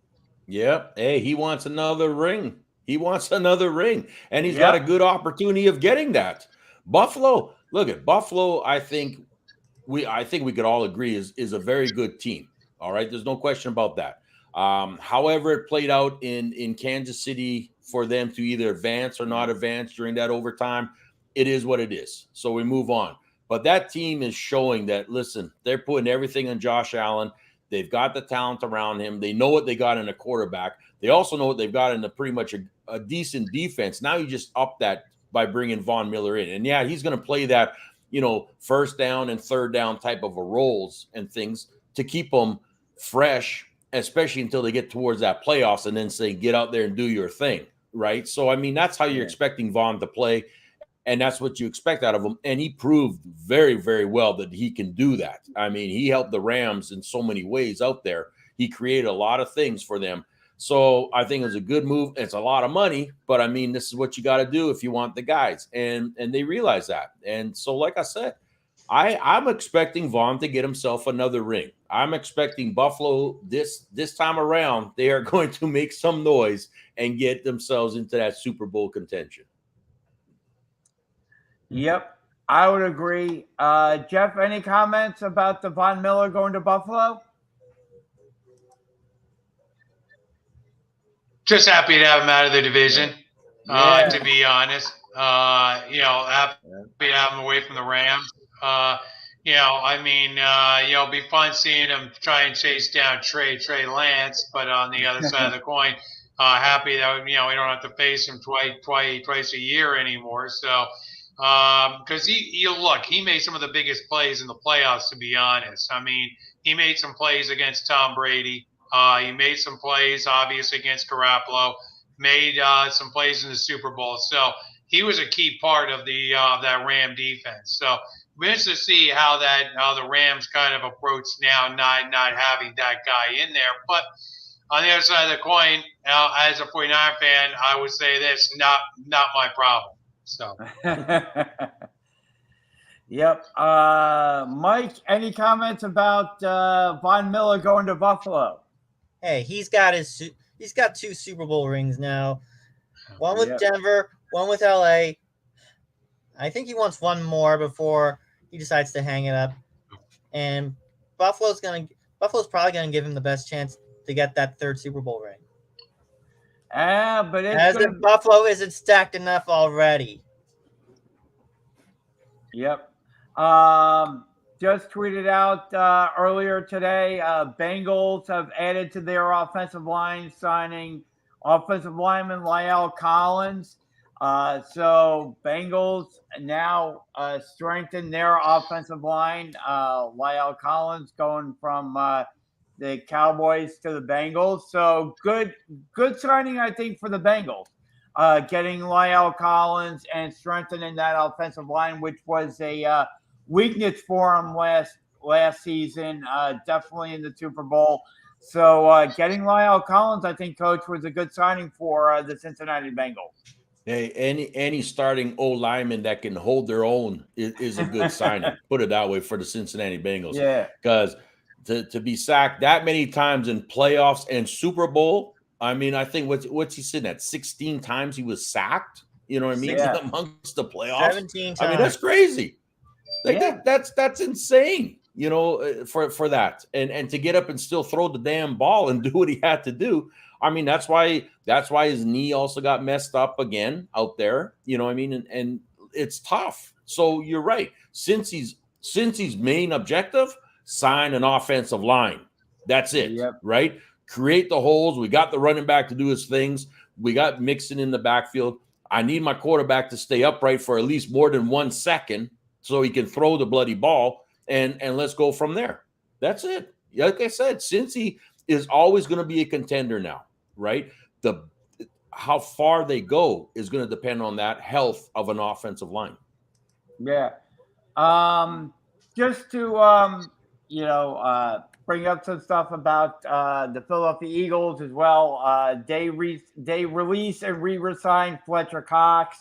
Yep. Hey, he wants another ring. He wants another ring, and he's got a good opportunity of getting that. Buffalo, look at Buffalo. I think we could all agree is a very good team. All right, there's no question about that. However, it played out in Kansas City for them to either advance or not advance during that overtime, it is what it is. So we move on. But that team is showing that, listen, they're putting everything on Josh Allen. They've got the talent around him. They know what they got in a quarterback. They also know what they've got in pretty much a decent defense. Now you just up that by bringing Von Miller in. And, yeah, he's going to play that, first down and third down type of roles and things to keep them fresh, especially until they get towards that playoffs and then say, get out there and do your thing, right? So, I mean, that's how you're expecting Von to play. And that's what you expect out of him. And he proved very, very well that he can do that. I mean, he helped the Rams in so many ways out there. He created a lot of things for them. So I think it was a good move. It's a lot of money, but I mean, this is what you got to do if you want the guys. And they realize that. And so, like I said, I'm expecting Von to get himself another ring. I'm expecting Buffalo this time around, they are going to make some noise and get themselves into that Super Bowl contention. Yep, I would agree. Jeff, any comments about the Von Miller going to Buffalo? Just happy to have him out of the division, to be honest. Happy to have him away from the Rams. It'll be fun seeing him try and chase down Trey Lance, but on the other side of the coin, happy that we don't have to face him twice a year anymore. So. Because he made some of the biggest plays in the playoffs, to be honest. I mean, he made some plays against Tom Brady. He made some plays, obviously, against Garoppolo. Made some plays in the Super Bowl. So he was a key part of that Ram defense. So we're interested to see how the Rams kind of approach now, not having that guy in there. But on the other side of the coin, as a 49er fan, I would say this: not my problem. So, yep. Mike, any comments about Von Miller going to Buffalo? Hey, he's got 2 Super Bowl rings now. One with Denver, one with LA. I think he wants one more before he decides to hang it up. And Buffalo's probably gonna give him the best chance to get that 3rd Super Bowl ring. But Buffalo isn't stacked enough already. Yep. Just tweeted out earlier today, Bengals have added to their offensive line, signing offensive lineman Lyle Collins. So Bengals now strengthen their offensive line. Lyle Collins going from the Cowboys to the Bengals. So good signing, I think, for the Bengals. Getting Lyle Collins and strengthening that offensive line, which was a weakness for him last season, definitely in the Super Bowl. So getting Lyle Collins, I think, Coach, was a good signing for the Cincinnati Bengals. Hey, any starting O-lineman that can hold their own is a good signing. Put it that way for the Cincinnati Bengals. Yeah. Because to be sacked that many times in playoffs and Super Bowl, I mean, I think what's he sitting at? 16 times he was sacked. You know what I mean? Yeah. Amongst the playoffs. 17 times. I mean, that's crazy. Like Yeah. that's insane. You know, for that, and to get up and still throw the damn ball and do what he had to do. I mean, that's why his knee also got messed up again out there. You know what I mean? And it's tough. So you're right. Since he's main objective, sign an offensive line. That's it. Yep. Right? Create the holes. We got the running back to do his things. We got Mixon in the backfield. I need my quarterback to stay upright for at least more than 1 second so he can throw the bloody ball, and let's go from there. That's it. Like I said, Cincy is always going to be a contender now, right? How far they go is going to depend on that health of an offensive line. Yeah. Just to bring up some stuff about the Philadelphia Eagles as well. They release and re-resign Fletcher Cox.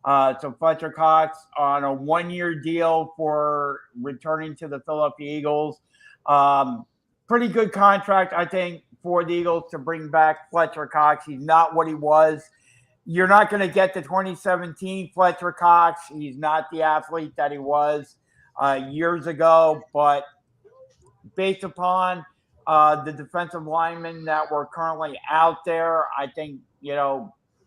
So Fletcher Cox on a 1-year deal for returning to the Philadelphia Eagles. Pretty good contract, I think, for the Eagles to bring back Fletcher Cox. He's not what he was. You're not going to get the 2017 Fletcher Cox. He's not the athlete that he was years ago, but based upon the defensive linemen that were currently out there, I think,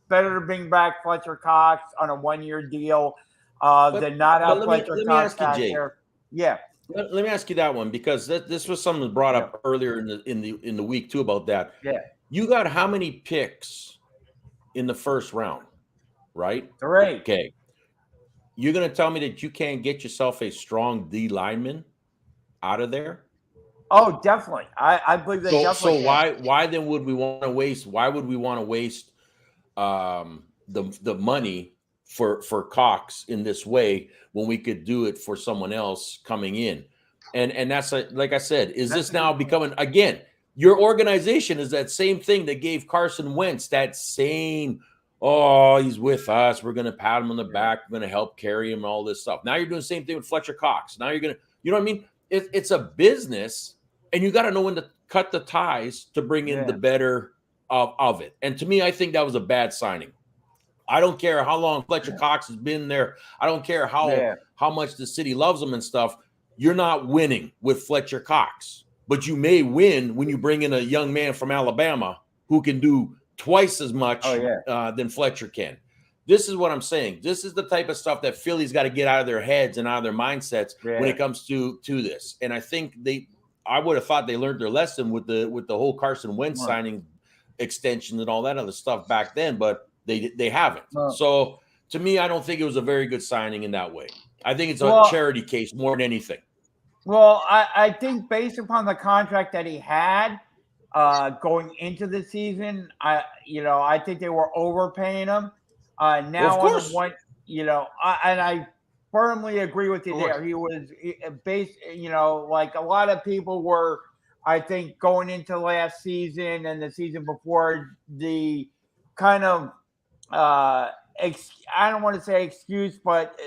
better to bring back Fletcher Cox on a 1-year deal than not have Fletcher Cox out there. Yeah. Let me ask you that one, because this was something brought up earlier in the week too about that. Yeah. You got how many picks in the first round, right? 3. Okay. You're going to tell me that you can't get yourself a strong D lineman out of there? Oh, definitely. I believe they definitely. So why then would we want to waste? Why would we want to waste the money for Cox in this way when we could do it for someone else coming in? And that's like I said, is this now becoming, again, your organization is that same thing that gave Carson Wentz that same, oh, he's with us, we're going to pat him on the back, we're going to help carry him and all this stuff. Now you're doing the same thing with Fletcher Cox. Now you're going to, you know what I mean? It's a business, and you got to know when to cut the ties to bring in the better of it. And to me, I think that was a bad signing. I don't care how long Fletcher Cox has been there. I don't care how much the city loves him and stuff. You're not winning with Fletcher Cox, but you may win when you bring in a young man from Alabama who can do twice as much than Fletcher can. This is what I'm saying. This is the type of stuff that Philly's got to get out of their heads and out of their mindsets when it comes to this. And I think I would have thought they learned their lesson with the whole Carson Wentz signing extension and all that other stuff back then, but they haven't. So to me, I don't think it was a very good signing in that way. I think it's a charity case more than anything. Well, I think based upon the contract that he had going into the season, I think they were overpaying him. Now, well, of course. And I firmly agree with you there. He was based, like a lot of people were, I think, going into last season and the season before, the kind of, I don't want to say excuse, but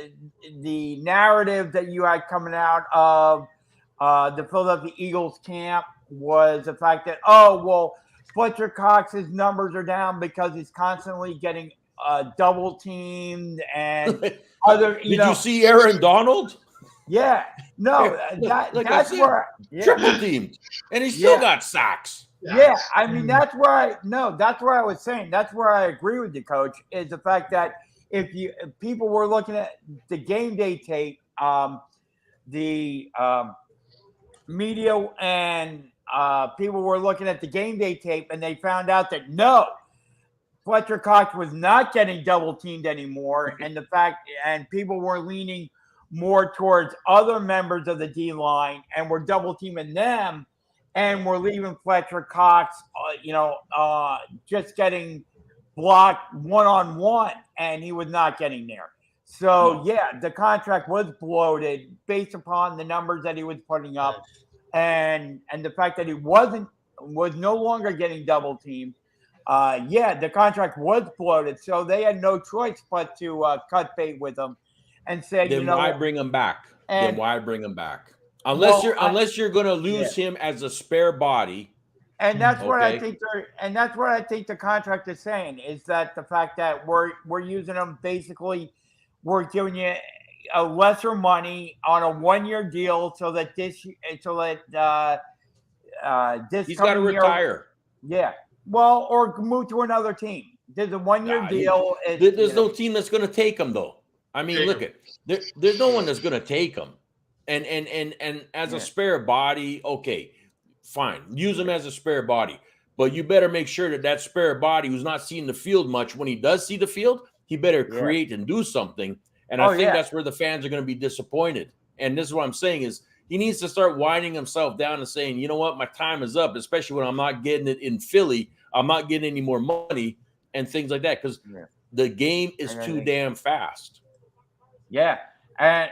the narrative that you had coming out of the Philadelphia Eagles camp was the fact that, Fletcher Cox's numbers are down because he's constantly getting double teamed and other. Did you see Aaron Donald? Yeah, no, that's where triple teamed, and he still got sacks. Yeah, I mean that's where I was saying. That's where I agree with you, Coach. Is the fact that if people were looking at the game day tape, the media and people were looking at the game day tape, and they found out that Fletcher Cox was not getting double teamed anymore, and people were leaning more towards other members of the D line and were double teaming them, and were leaving Fletcher Cox, just getting blocked 1-on-1, and he was not getting there. So the contract was bloated based upon the numbers that he was putting up, and the fact that he was no longer getting double teamed. The contract was bloated, so they had no choice but to cut bait with him and say, then why bring him back? Unless you're going to lose him as a spare body And that's what I Okay. think that's what I think the contract is saying, is that the fact that we're using them, basically we're giving you a lesser money on a 1-year deal so that this He's got to coming year, retire. yeah, well, or move to another team. There's a 1-year Nah, deal. there's no team that's going to take him, though. I mean, look at there's no one that's going to take him. And as a spare body, okay, fine, use him as a spare body. But you better make sure that spare body who's not seeing the field much, when he does see the field, he better create and do something. And I think that's where the fans are going to be disappointed. And this is what I'm saying is he needs to start winding himself down and saying, you know what, my time is up, especially when I'm not getting it in Philly. I'm not getting any more money and things like that, because the game is too damn fast. Yeah. And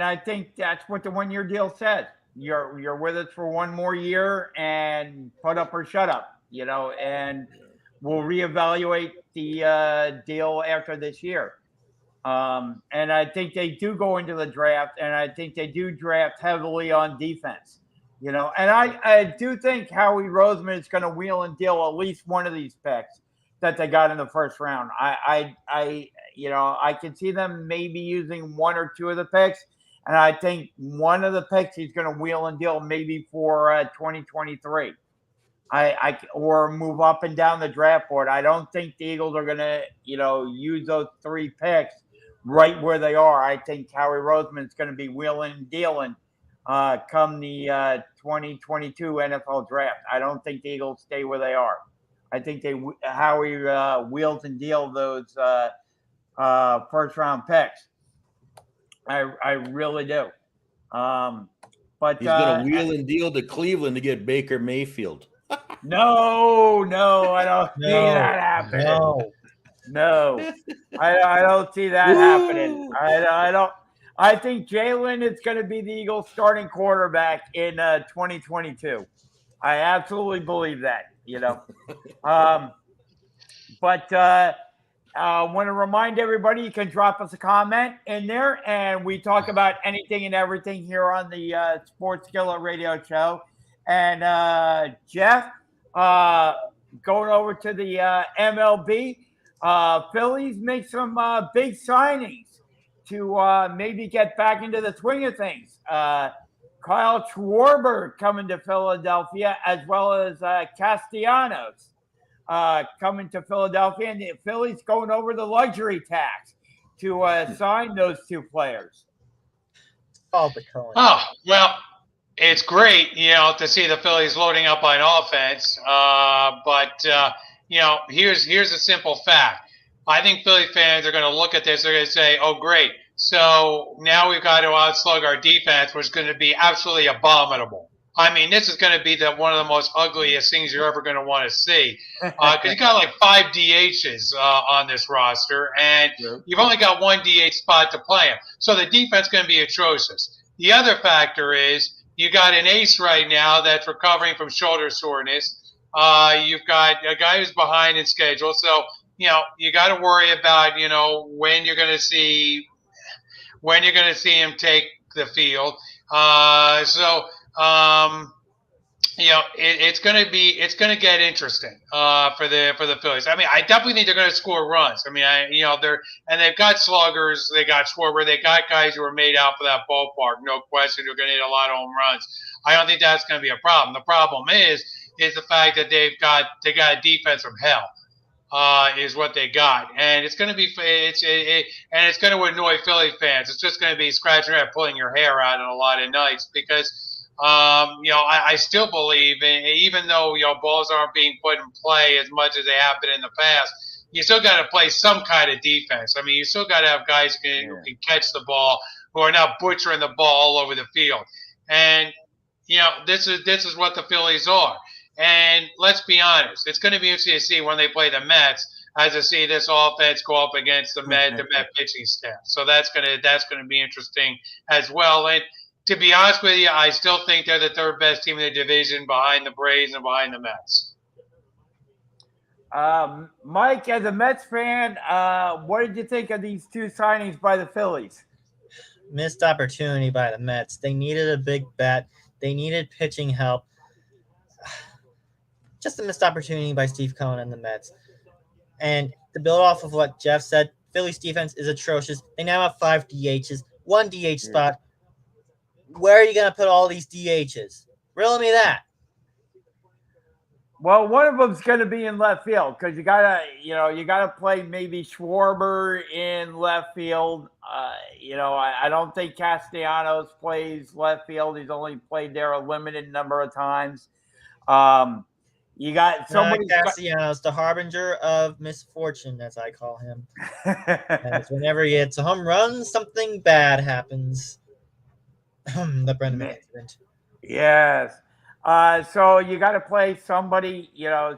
I think that's what the 1-year deal says. You're with us for 1 more year and put up or shut up, and we'll reevaluate the deal after this year. And I think they do go into the draft, and I think they do draft heavily on defense, and I do think Howie Roseman is going to wheel and deal at least one of these picks that they got in the first round. I can see them maybe using 1 or 2 of the picks. And I think one of the picks he's going to wheel and deal maybe for 2023. Or move up and down the draft board. I don't think the Eagles are going to, use those 3 picks right where they are. I think Howie Roseman is going to be wheeling and dealing come the 2022 NFL draft. I don't think the Eagles stay where they are. I think Howie wheels and deals those first round picks. I really do. But he's going to wheel and deal to Cleveland to get Baker Mayfield. No, I don't see that happening. No, I don't see that happening. I don't. I think Jalen is going to be the Eagles' starting quarterback in 2022. I absolutely believe that. But I want to remind everybody, you can drop us a comment in there, and we talk about anything and everything here on the Sports Skillet Radio Show. And Jeff, going over to the MLB, Phillies make some big signings to maybe get back into the swing of things. Kyle Schwarber coming to Philadelphia, as well as Castellanos coming to Philadelphia, and the Phillies going over the luxury tax to sign those 2 players. Oh, well, it's great, to see the Phillies loading up on offense. But here's a simple fact. I think Philly fans are going to look at this. They're going to say, oh, great. So now we've got to outslug our defense, which is going to be absolutely abominable. I mean, this is going to be one of the most ugliest things you're ever going to want to see. Because you got like 5 DHs on this roster, and you've only got 1 DH spot to play him. So the defense is going to be atrocious. The other factor is you got an ace right now that's recovering from shoulder soreness. You've got a guy who's behind in schedule. So, you got to worry about, when you're going to see him take the field. It's going to get interesting for the Phillies. I mean, I definitely think they're going to score runs. I mean, they've got sluggers, they got Schwarber, they got guys who are made out for that ballpark, no question. They're going to hit a lot of home runs. I don't think that's going to be a problem. The problem is the fact that they got a defense from hell. Is what they got, and it's going to be it's going to annoy Philly fans. It's just going to be scratching your head, pulling your hair out on a lot of nights because I still believe, even though balls aren't being put in play as much as they have been in the past, you still got to play some kind of defense. I mean, you still got to have guys who can catch the ball, who are not butchering the ball all over the field, and this is what the Phillies are. And let's be honest, it's going to be interesting to see when they play the Mets, as to see this offense go up against the Met pitching staff. So that's going to be interesting as well. And to be honest with you, I still think they're the 3rd best team in the division, behind the Braves and behind the Mets. Mike, as a Mets fan, what did you think of these 2 signings by the Phillies? Missed opportunity by the Mets. They needed a big bat. They needed pitching help. just a missed opportunity by Steve Cohen and the Mets. And to build off of what Jeff said, Phillies defense is atrocious. They now have 5 DHs, 1 DH spot. Where are you going to put all these DHs? Riddle me that. Well, one of them's going to be in left field because you gotta play maybe Schwarber in left field. I don't think Castellanos plays left field. He's only played there a limited number of times. You got somebody Castellanos, the harbinger of misfortune, as I call him. And whenever he hits a home run, something bad happens. The Brennan incident. Yes. So you got to play somebody,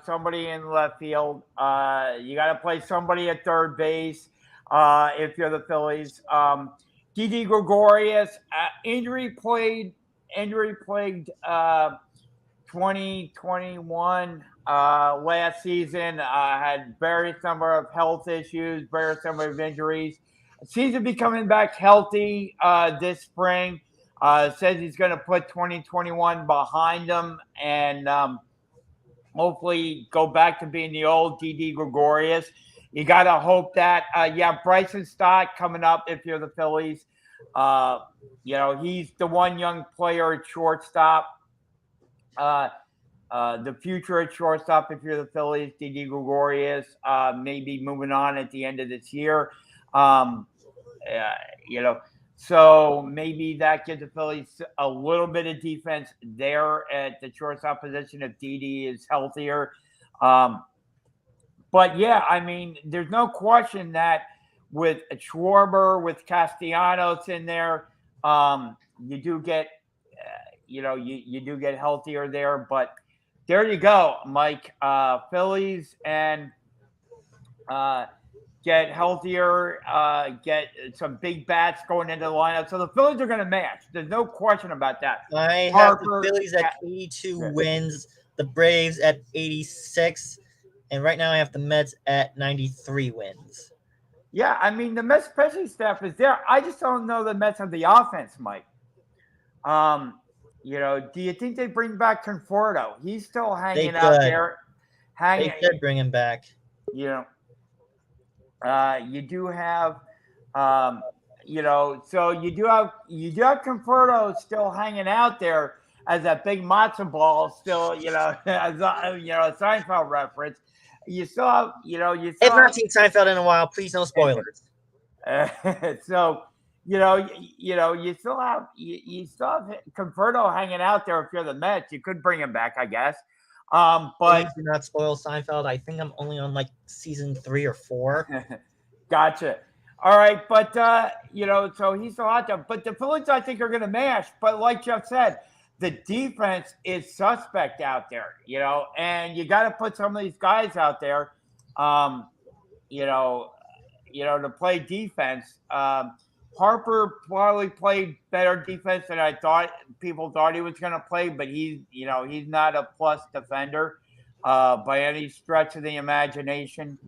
somebody in left field. You got to play somebody at third base if you're the Phillies. Didi Gregorius, injury plagued 2021 last season. Had various number of health issues, various number of injuries. Seems to be coming back healthy this spring. Says he's going to put 2021 behind him and hopefully go back to being the old Didi Gregorius. You got to hope that. Bryson Stott coming up if you're the Phillies. He's the one young player at shortstop. The future at shortstop if you're the Phillies, Didi Gregorius, maybe moving on at the end of this year. So maybe that gives the Phillies a little bit of defense there at the shortstop position if Didi is healthier. But yeah, I mean, there's no question that with Schwarber, with Castellanos in there, you do get, you do get healthier there. But there you go, Mike. Phillies and get healthier, get some big bats going into the lineup. So the Phillies are going to match. There's no question about that. I have the Phillies at 82 wins, the Braves at 86, and right now I have the Mets at 93 wins. Yeah, I mean, the Mets pitching staff is there. I just don't know the Mets have the offense, Mike. Do you think they bring back Conforto? He's still hanging out there. They could bring him back. You do have, so you do have Conforto still hanging out there as that big matzo ball still, as a Seinfeld reference. You still have, I've not seen Seinfeld in a while. Please, no spoilers. So, you still have Conforto hanging out there. If you're the Mets, you could bring him back, I guess. But please do not spoil Seinfeld. I think I'm only on season 3 or 4. Gotcha. All right, but so he's still out there. But the Phillies, I think, are going to mash. But like Jeff said, the defense is suspect out there. And you got to put some of these guys out there, to play defense. Harper probably played better defense than people thought he was going to play, but he's not a plus defender by any stretch of the imagination.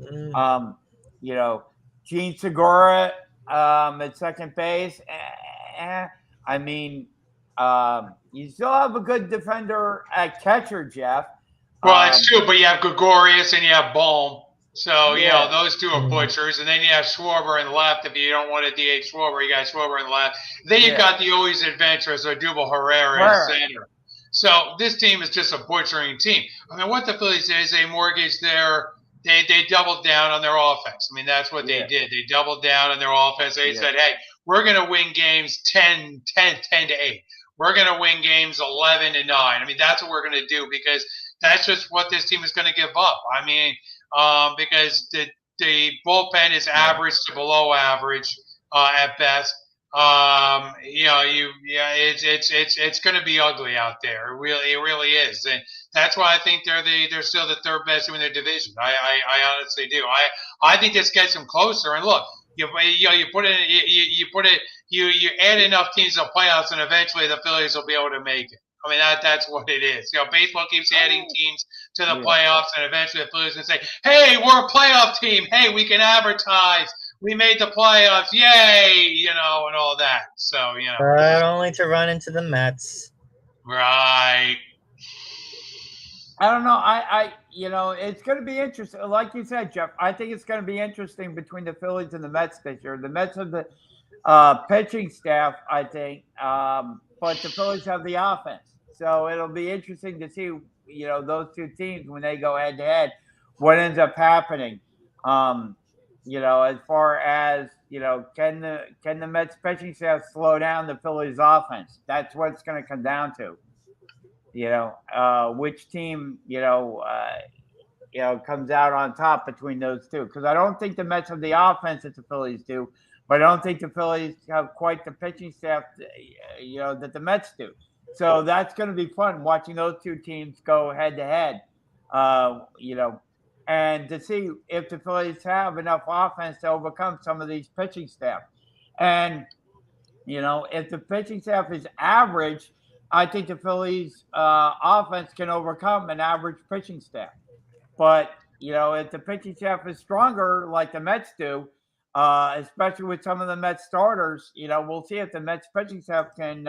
Gene Segura at second base. You still have a good defender at catcher, Jeff. Well, it's true, but you have Gregorius and you have Bohm. So, those two are butchers. And then you have Schwarber in the left. If you don't want to DH Schwarber, you got Schwarber in the left. Then you've got the always adventurous Odubel Herrera in center. So this team is just a butchering team. I mean, what the Phillies did is they mortgaged they doubled down on their offense. I mean, that's what they did. They doubled down on their offense. They said, hey, we're going to win games 10 to 8. We're going to win games 11 to 9. I mean, that's what we're going to do because that's just what this team is going to give up. I mean, because the bullpen is average to below average at best. It's going to be ugly out there. It really is, and that's why I think they're still the third best team in their division. I honestly do. I think this gets them closer. And look, you add enough teams to playoffs, and eventually the Phillies will be able to make it. I mean, that's what it is. Baseball keeps adding teams to the playoffs, and eventually the Phillies can say, hey, we're a playoff team. Hey, we can advertise. We made the playoffs. Yay, and all that. So, But only to run into the Mets. Right. I don't know. It's going to be interesting. Like you said, Jeff, I think it's going to be interesting between the Phillies and the Mets this year. The Mets have the pitching staff, I think, but the Phillies have the offense. So it'll be interesting to see, those two teams when they go head to head, what ends up happening. As far as can the Mets pitching staff slow down the Phillies offense? That's what it's going to come down to. Which team, comes out on top between those two. Because I don't think the Mets have the offense that the Phillies do, but I don't think the Phillies have quite the pitching staff, that the Mets do. So that's going to be fun watching those two teams go head to head, and to see if the Phillies have enough offense to overcome some of these pitching staff. And, if the pitching staff is average, I think the Phillies offense can overcome an average pitching staff. But, if the pitching staff is stronger like the Mets do, especially with some of the Mets starters, we'll see if the Mets pitching staff can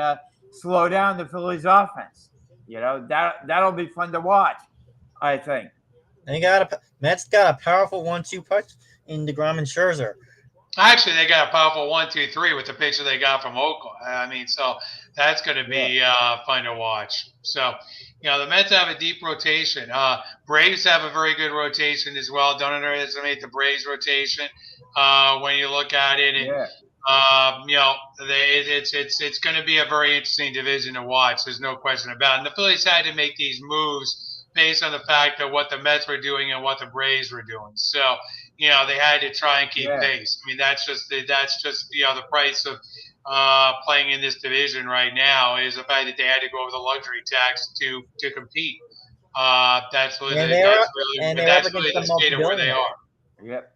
slow down the Phillies offense. That'll be fun to watch, I think. And Mets got a powerful 1-2 punch in DeGrom and Scherzer. Actually, they got a powerful 1-2-3 with the pitcher they got from Oakland. I mean, so that's going to be fun to watch. So, the Mets have a deep rotation. Braves have a very good rotation as well. Don't underestimate the Braves rotation when you look at it. And, it's going to be a very interesting division to watch. There's no question about it. And the Phillies had to make these moves based on the fact of what the Mets were doing and what the Braves were doing. So, they had to try and keep pace. I mean, that's just the price of playing in this division right now is the fact that they had to go over the luxury tax to compete. That's really the state of where they are. Yep.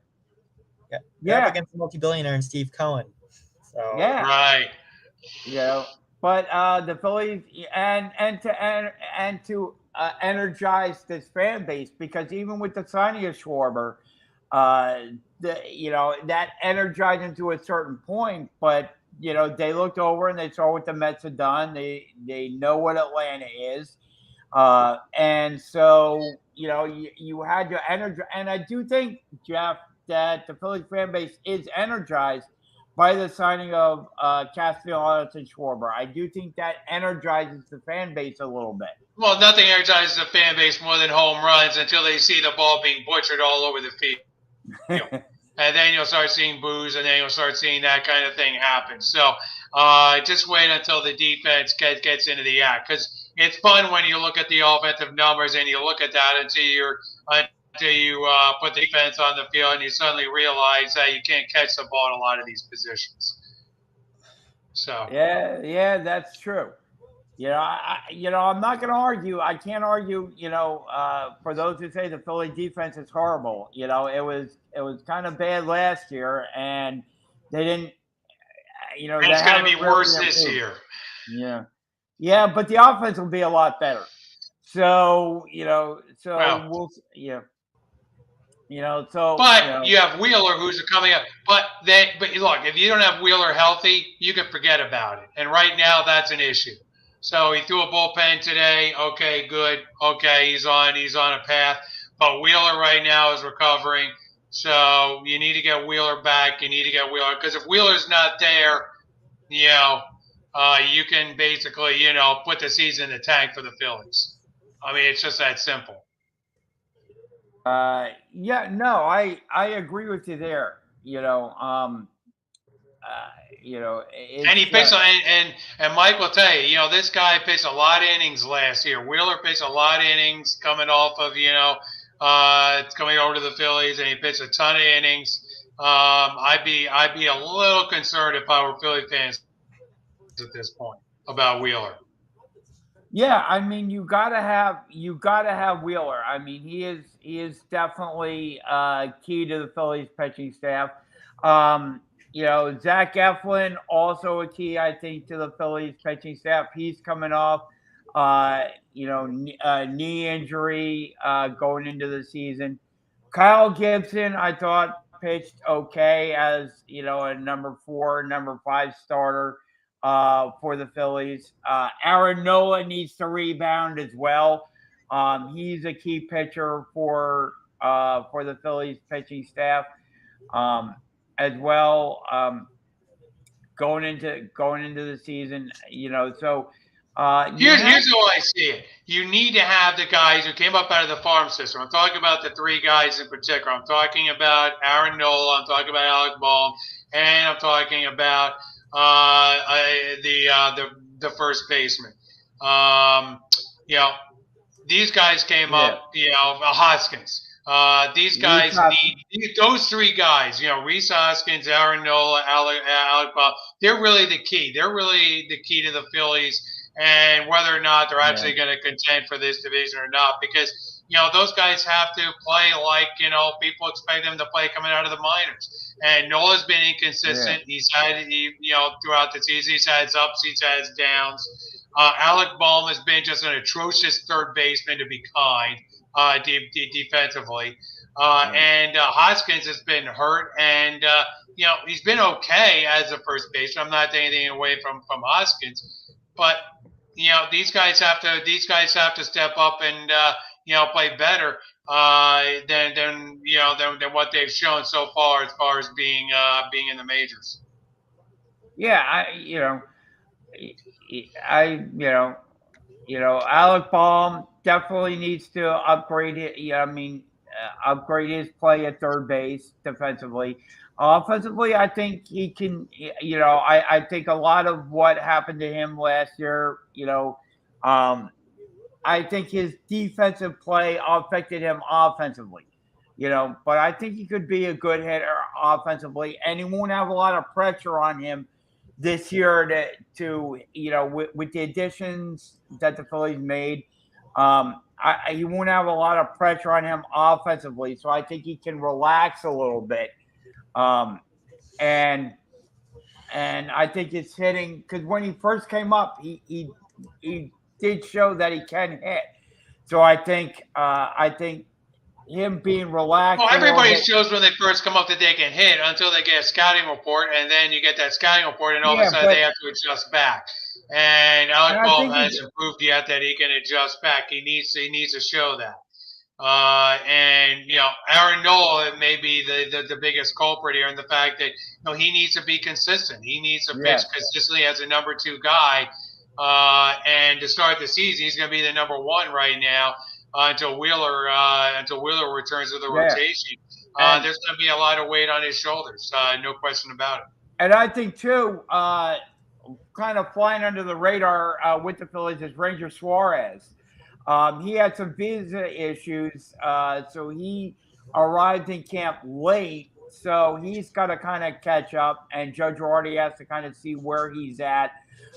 They're up against the multi-billionaire and Steve Cohen. So right. But the Phillies and to energize this fan base, because even with the signing of Schwarber, that energized them to a certain point, but they looked over and they saw what the Mets had done. They know what Atlanta is, and so you had to energize. And I do think, Jeff, that the Phillies fan base is energized by the signing of Castellanos and Schwarber. I do think that energizes the fan base a little bit. Well, nothing energizes the fan base more than home runs until they see the ball being butchered all over the field. And then you'll start seeing boos, and then you'll start seeing that kind of thing happen. So just wait until the defense gets into the act, because it's fun when you look at the offensive numbers and you look at that until you put the defense on the field and you suddenly realize that you can't catch the ball in a lot of these positions. So yeah, that's true. I'm not going to argue. I can't argue. For those who say the Philly defense is horrible, it was kind of bad last year, and they didn't. And it's going to be worse this year. Yeah, but the offense will be a lot better. So we'll. But you have Wheeler who's coming up. But look, if you don't have Wheeler healthy, you can forget about it. And right now, that's an issue. So he threw a bullpen today. Okay, good. Okay, he's on a path. But Wheeler right now is recovering. So you need to get Wheeler back. You need to get Wheeler, because if Wheeler's not there, you can basically put the season in the tank for the Phillies. I mean, it's just that simple. I agree with you there. And he pitched, and Mike will tell you, this guy pitched a lot of innings last year. Wheeler pitched a lot of innings coming off of, coming over to the Phillies, and he pitched a ton of innings. I'd be a little concerned if I were Philly fans at this point about Wheeler. Yeah, I mean, you gotta have Wheeler. I mean, he is definitely key to the Phillies pitching staff. Zach Eflin, also a key, I think, to the Phillies pitching staff. He's coming off, knee injury going into the season. Kyle Gibson, I thought, pitched okay as, a number 4, number 5 starter for the Phillies. Aaron Nola needs to rebound as well. He's a key pitcher for the Phillies pitching staff as well. Going into the season, so Here's how I see it. You need to have the guys who came up out of the farm system. I'm talking about the three guys in particular. I'm talking about Aaron Nola. I'm talking about Alec Baum, and I'm talking about the first baseman. These guys came up. Hoskins. These guys need those three guys. Reese Hoskins, Aaron Nola, Alec Baum. They're really the key. They're really the key to the Phillies. And whether or not they're actually going to contend for this division or not, because those guys have to play like people expect them to play coming out of the minors. And Nola's been inconsistent. He's had throughout the season, he's had his ups, he's had his downs. Alec Baum has been just an atrocious third baseman, to be kind, defensively. And Hoskins has been hurt, and he's been okay as a first baseman. I'm not taking anything away from Hoskins, but these guys have to step up and play better than what they've shown so far as being in the majors. Yeah, Alec Baum definitely needs to upgrade it. Upgrade his play at third base defensively. Offensively, I think he can. I think a lot of what happened to him last year. I think his defensive play affected him offensively. But I think he could be a good hitter offensively, and he won't have a lot of pressure on him this year to with the additions that the Phillies made. He won't have a lot of pressure on him offensively, so I think he can relax a little bit. And I think it's hitting, because when he first came up, he did show that he can hit. So I think him being relaxed. Well, everybody shows when they first come up that they can hit until they get a scouting report, and then you get that scouting report, and all of a sudden they have to adjust back. And Alec Baum hasn't proved yet that he can adjust back. He needs to show that. Aaron Nola may be the biggest culprit here in the fact that he needs to be consistent. He needs to pitch consistently as a number 2 guy. And to start the season, he's going to be the number 1 right now until Wheeler returns to the rotation. There's going to be a lot of weight on his shoulders, no question about it. And I think too, kind of flying under the radar with the Phillies is Ranger Suarez. He had some visa issues, so he arrived in camp late. So he's got to kind of catch up, and Judge Rorty has to kind of see where he's at.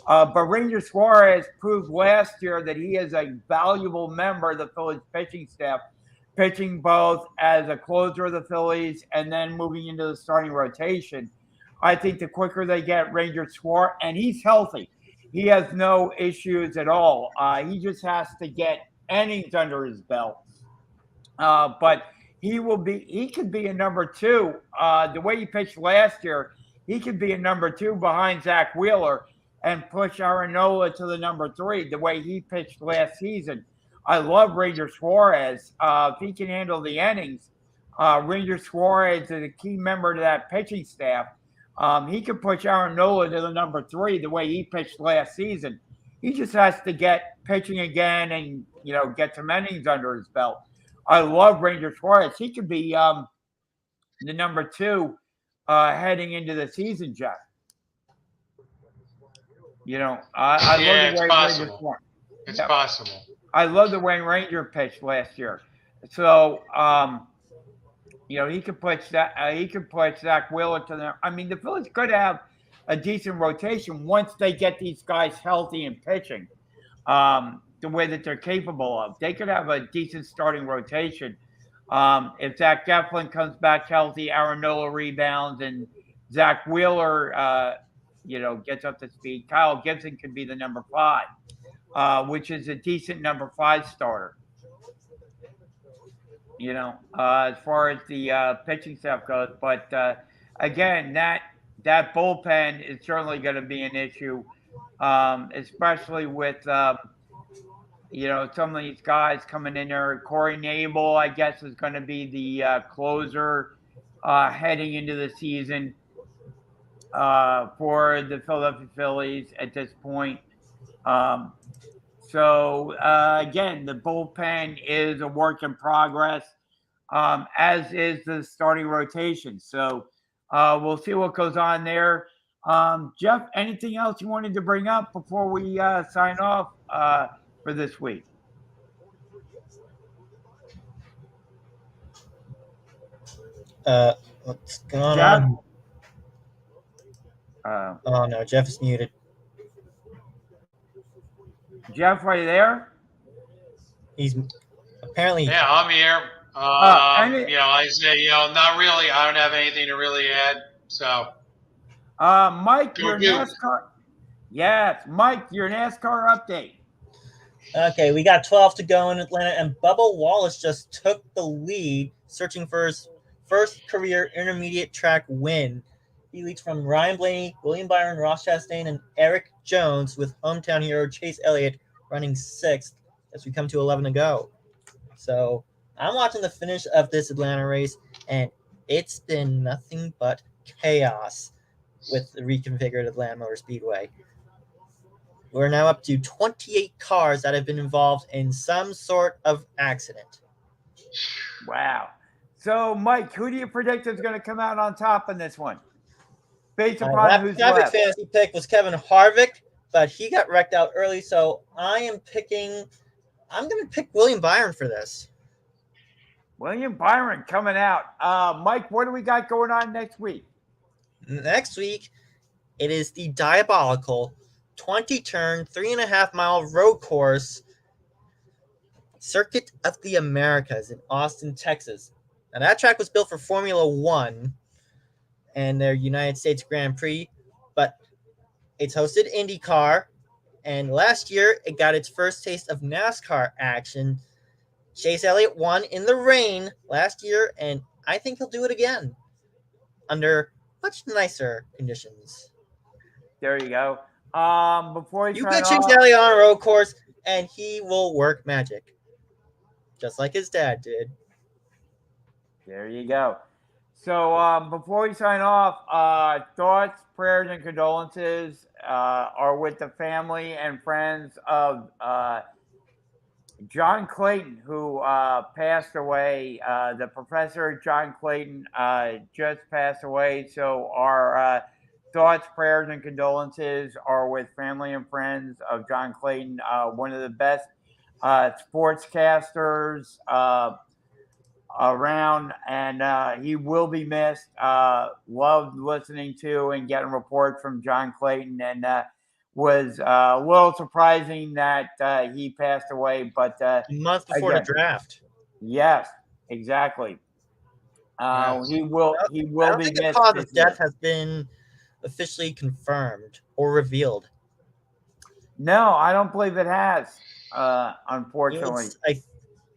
But Ranger Suarez proved last year that he is a valuable member of the Phillies pitching staff, pitching both as a closer of the Phillies and then moving into the starting rotation. I think the quicker they get Ranger Suarez, and he's healthy. He has no issues at all. He just has to get innings under his belt. But he could be a number 2. The way he pitched last year, he could be a number 2 behind Zach Wheeler and push Aaron Nola to the number 3, the way he pitched last season. I love Ranger Suarez. If he can handle the innings, Ranger Suarez is a key member to that pitching staff. He could push Aaron Nola to the number 3 the way he pitched last season. He just has to get pitching again and, get some innings under his belt. I love Ranger Suarez. He could be the number 2 heading into the season, Jeff. I love the way possible. Ranger Suarez. It's possible. I love the way Ranger pitched last year. So, he could put Zach Wheeler to them. I mean, the Phillies could have a decent rotation once they get these guys healthy and pitching the way that they're capable of. They could have a decent starting rotation. If Zach Eflin comes back healthy, Aaron Nola rebounds, and Zach Wheeler, gets up to speed. Kyle Gibson could be the number 5, which is a decent number 5 starter. As far as the pitching staff goes. But again, that bullpen is certainly going to be an issue, especially with some of these guys coming in there. Corey Nabel, I guess, is going to be the closer heading into the season for the Philadelphia Phillies at this point. So again, the bullpen is a work in progress, as is the starting rotation. So we'll see what goes on there. Jeff, anything else you wanted to bring up before we sign off for this week? What's going Jeff? on? Oh no, Jeff is muted. Jeff, are you there? He's apparently. Yeah, I'm here. I say, not really. I don't have anything to really add. So, Mike, Go your Duke. NASCAR. Yes, Mike, your NASCAR update. Okay, we got 12 to go in Atlanta, and Bubba Wallace just took the lead, searching for his first career intermediate track win. He leads from Ryan Blaney, William Byron, Ross Chastain, and Eric Jones, with hometown hero Chase Elliott running sixth as we come to 11 to go. So I'm watching the finish of this Atlanta race, and it's been nothing but chaos with the reconfigured Atlanta Motor Speedway. We're now up to 28 cars that have been involved in some sort of accident. Wow. So, Mike, who do you predict is going to come out on top in this one? Based upon who's My left. fantasy pick was Kevin Harvick, but he got wrecked out early, so I'm going to pick William Byron for this. William Byron coming out. Mike, what do we got going on next week? Next week, it is the diabolical 20-turn, 3.5-mile road course Circuit of the Americas in Austin, Texas. Now, that track was built for Formula One and their United States Grand Prix, but it's hosted IndyCar, and last year it got its first taste of NASCAR action. Chase Elliott won in the rain last year, and I think he'll do it again under much nicer conditions. There you go. Before You put Chase Elliott on a road course, and he will work magic, just like his dad did. There you go. So before we sign off, thoughts, prayers, and condolences are with the family and friends of John Clayton, who passed away. The professor, John Clayton, just passed away. So our thoughts, prayers, and condolences are with family and friends of John Clayton, one of the best sportscasters around, and he will be missed. Loved listening to and getting reports from John Clayton, and was a little surprising that he passed away. But A month before the draft. Yes, exactly. Yes. He will I be don't think the missed. cause this of death year. has been officially confirmed or revealed. No, I don't believe it has. Unfortunately,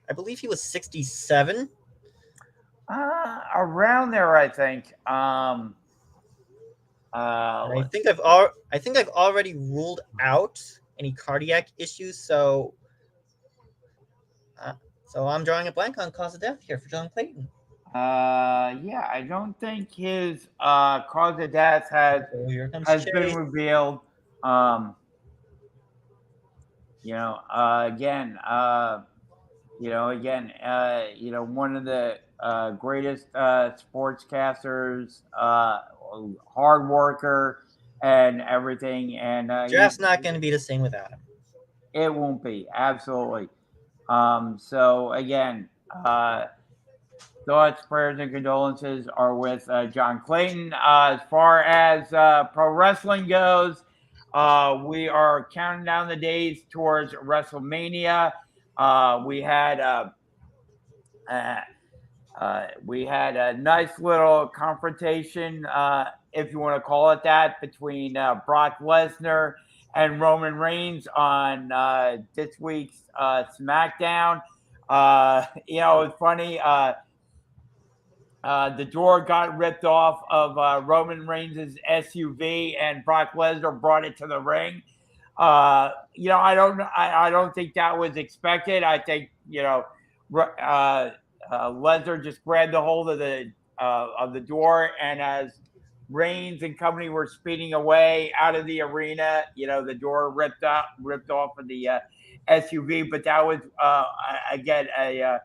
I believe he was 67. around there, I think. I think I've already ruled out any cardiac issues, so I'm drawing a blank on cause of death here for John Clayton. Yeah, I don't think his cause of death has been revealed. One of the greatest sportscasters, hard worker, and everything. And Draft's not going to be the same without him. It won't be, absolutely. So again, thoughts, prayers, and condolences are with John Clayton. As far as pro wrestling goes, we are counting down the days towards WrestleMania. We had a nice little confrontation, if you want to call it that, between Brock Lesnar and Roman Reigns on this week's SmackDown. It's funny. The door got ripped off of Roman Reigns' SUV, and Brock Lesnar brought it to the ring. I don't think that was expected. I think Lesnar just grabbed the hold of the door, and as Reigns and company were speeding away out of the arena, the door ripped off of the SUV. But that was again a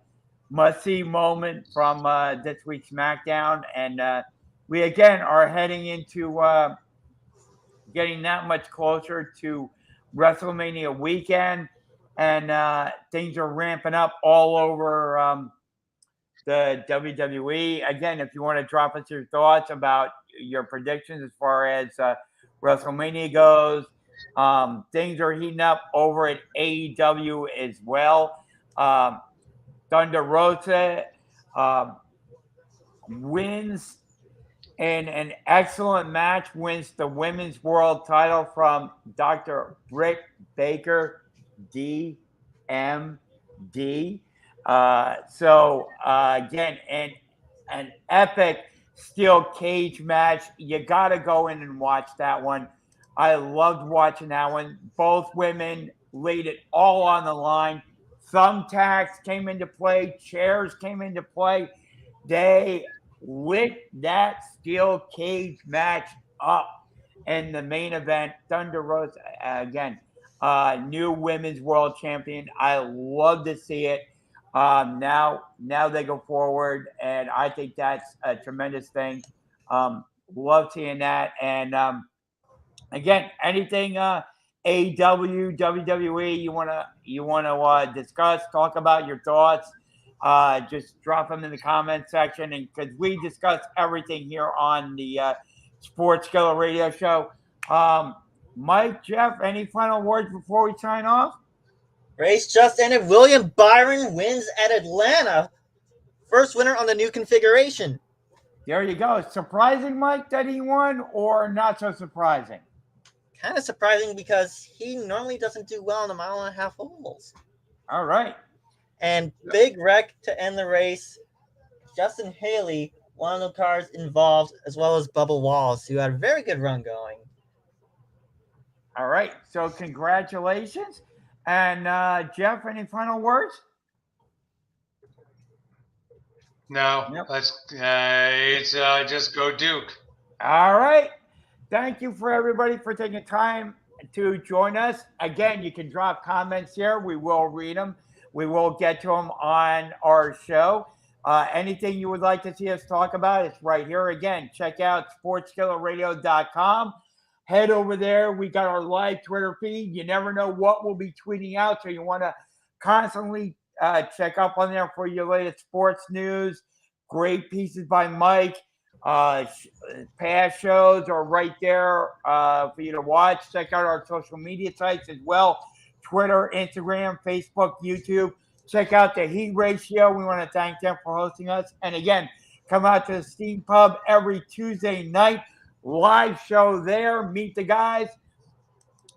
must-see moment from this week's SmackDown, and we again are heading into getting that much closer to WrestleMania weekend, and things are ramping up all over the WWE. Again, if you want to drop us your thoughts about your predictions as far as WrestleMania goes, things are heating up over at AEW as well. Thunder Rosa wins in an excellent match, wins the Women's World title from Dr. Britt Baker, DMD. Again, an epic steel cage match. You got to go in and watch that one. I loved watching that one. Both women laid it all on the line. Thumbtacks came into play. Chairs came into play. They lit that steel cage match up in the main event. Thunder Rosa, again, new women's world champion. I love to see it. Now they go forward, and I think that's a tremendous thing. Love seeing that. And again, anything AEW, WWE you wanna discuss, talk about your thoughts, just drop them in the comment section, and because we discuss everything here on the Sports Skillet Radio Show. Mike, Jeff, any final words before we sign off? Race just ended. William Byron wins at Atlanta. First winner on the new configuration. There you go. Surprising, Mike, that he won, or not so surprising? Kind of surprising because he normally doesn't do well in the 1.5 mile ovals. All right. And big wreck to end the race. Justin Haley, one of the cars involved, as well as Bubba Wallace, who had a very good run going. All right. So congratulations. And Jeff, any final words? No, Yep. it's just go Duke. All right. Thank you for everybody for taking time to join us. Again, you can drop comments here. We will read them. We will get to them on our show. Anything you would like to see us talk about, it's right here. Again, check out sportskilletradio.com. Head over there. We got our live Twitter feed. You never know what we'll be tweeting out, so you want to constantly check up on there for your latest sports news. Great pieces by Mike. Past shows are right there for you to watch. Check out our social media sites as well. Twitter, Instagram, Facebook, YouTube. Check out the Heat Ratio. We want to thank them for hosting us. And again, come out to the Steam Pub every Tuesday night. Live show there. Meet the guys.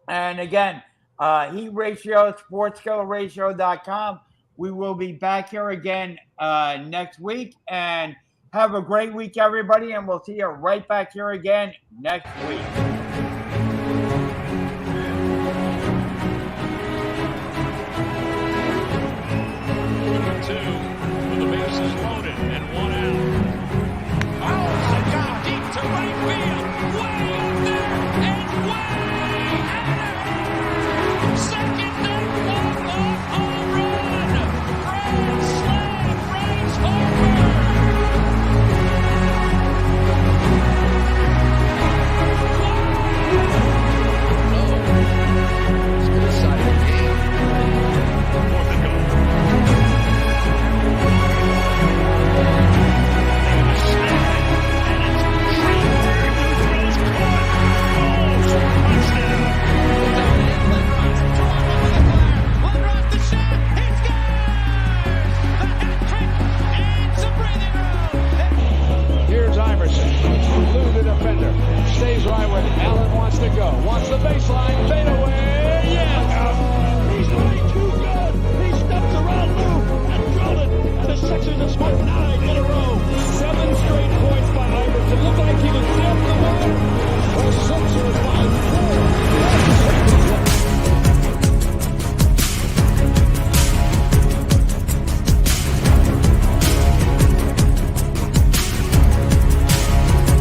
And again, Heat Ratio, sportskilleratio.com. We will be back here again next week. And have a great week, everybody. And we'll see you right back here again next week. Stays right where Allen wants to go. Wants the baseline. Fade away.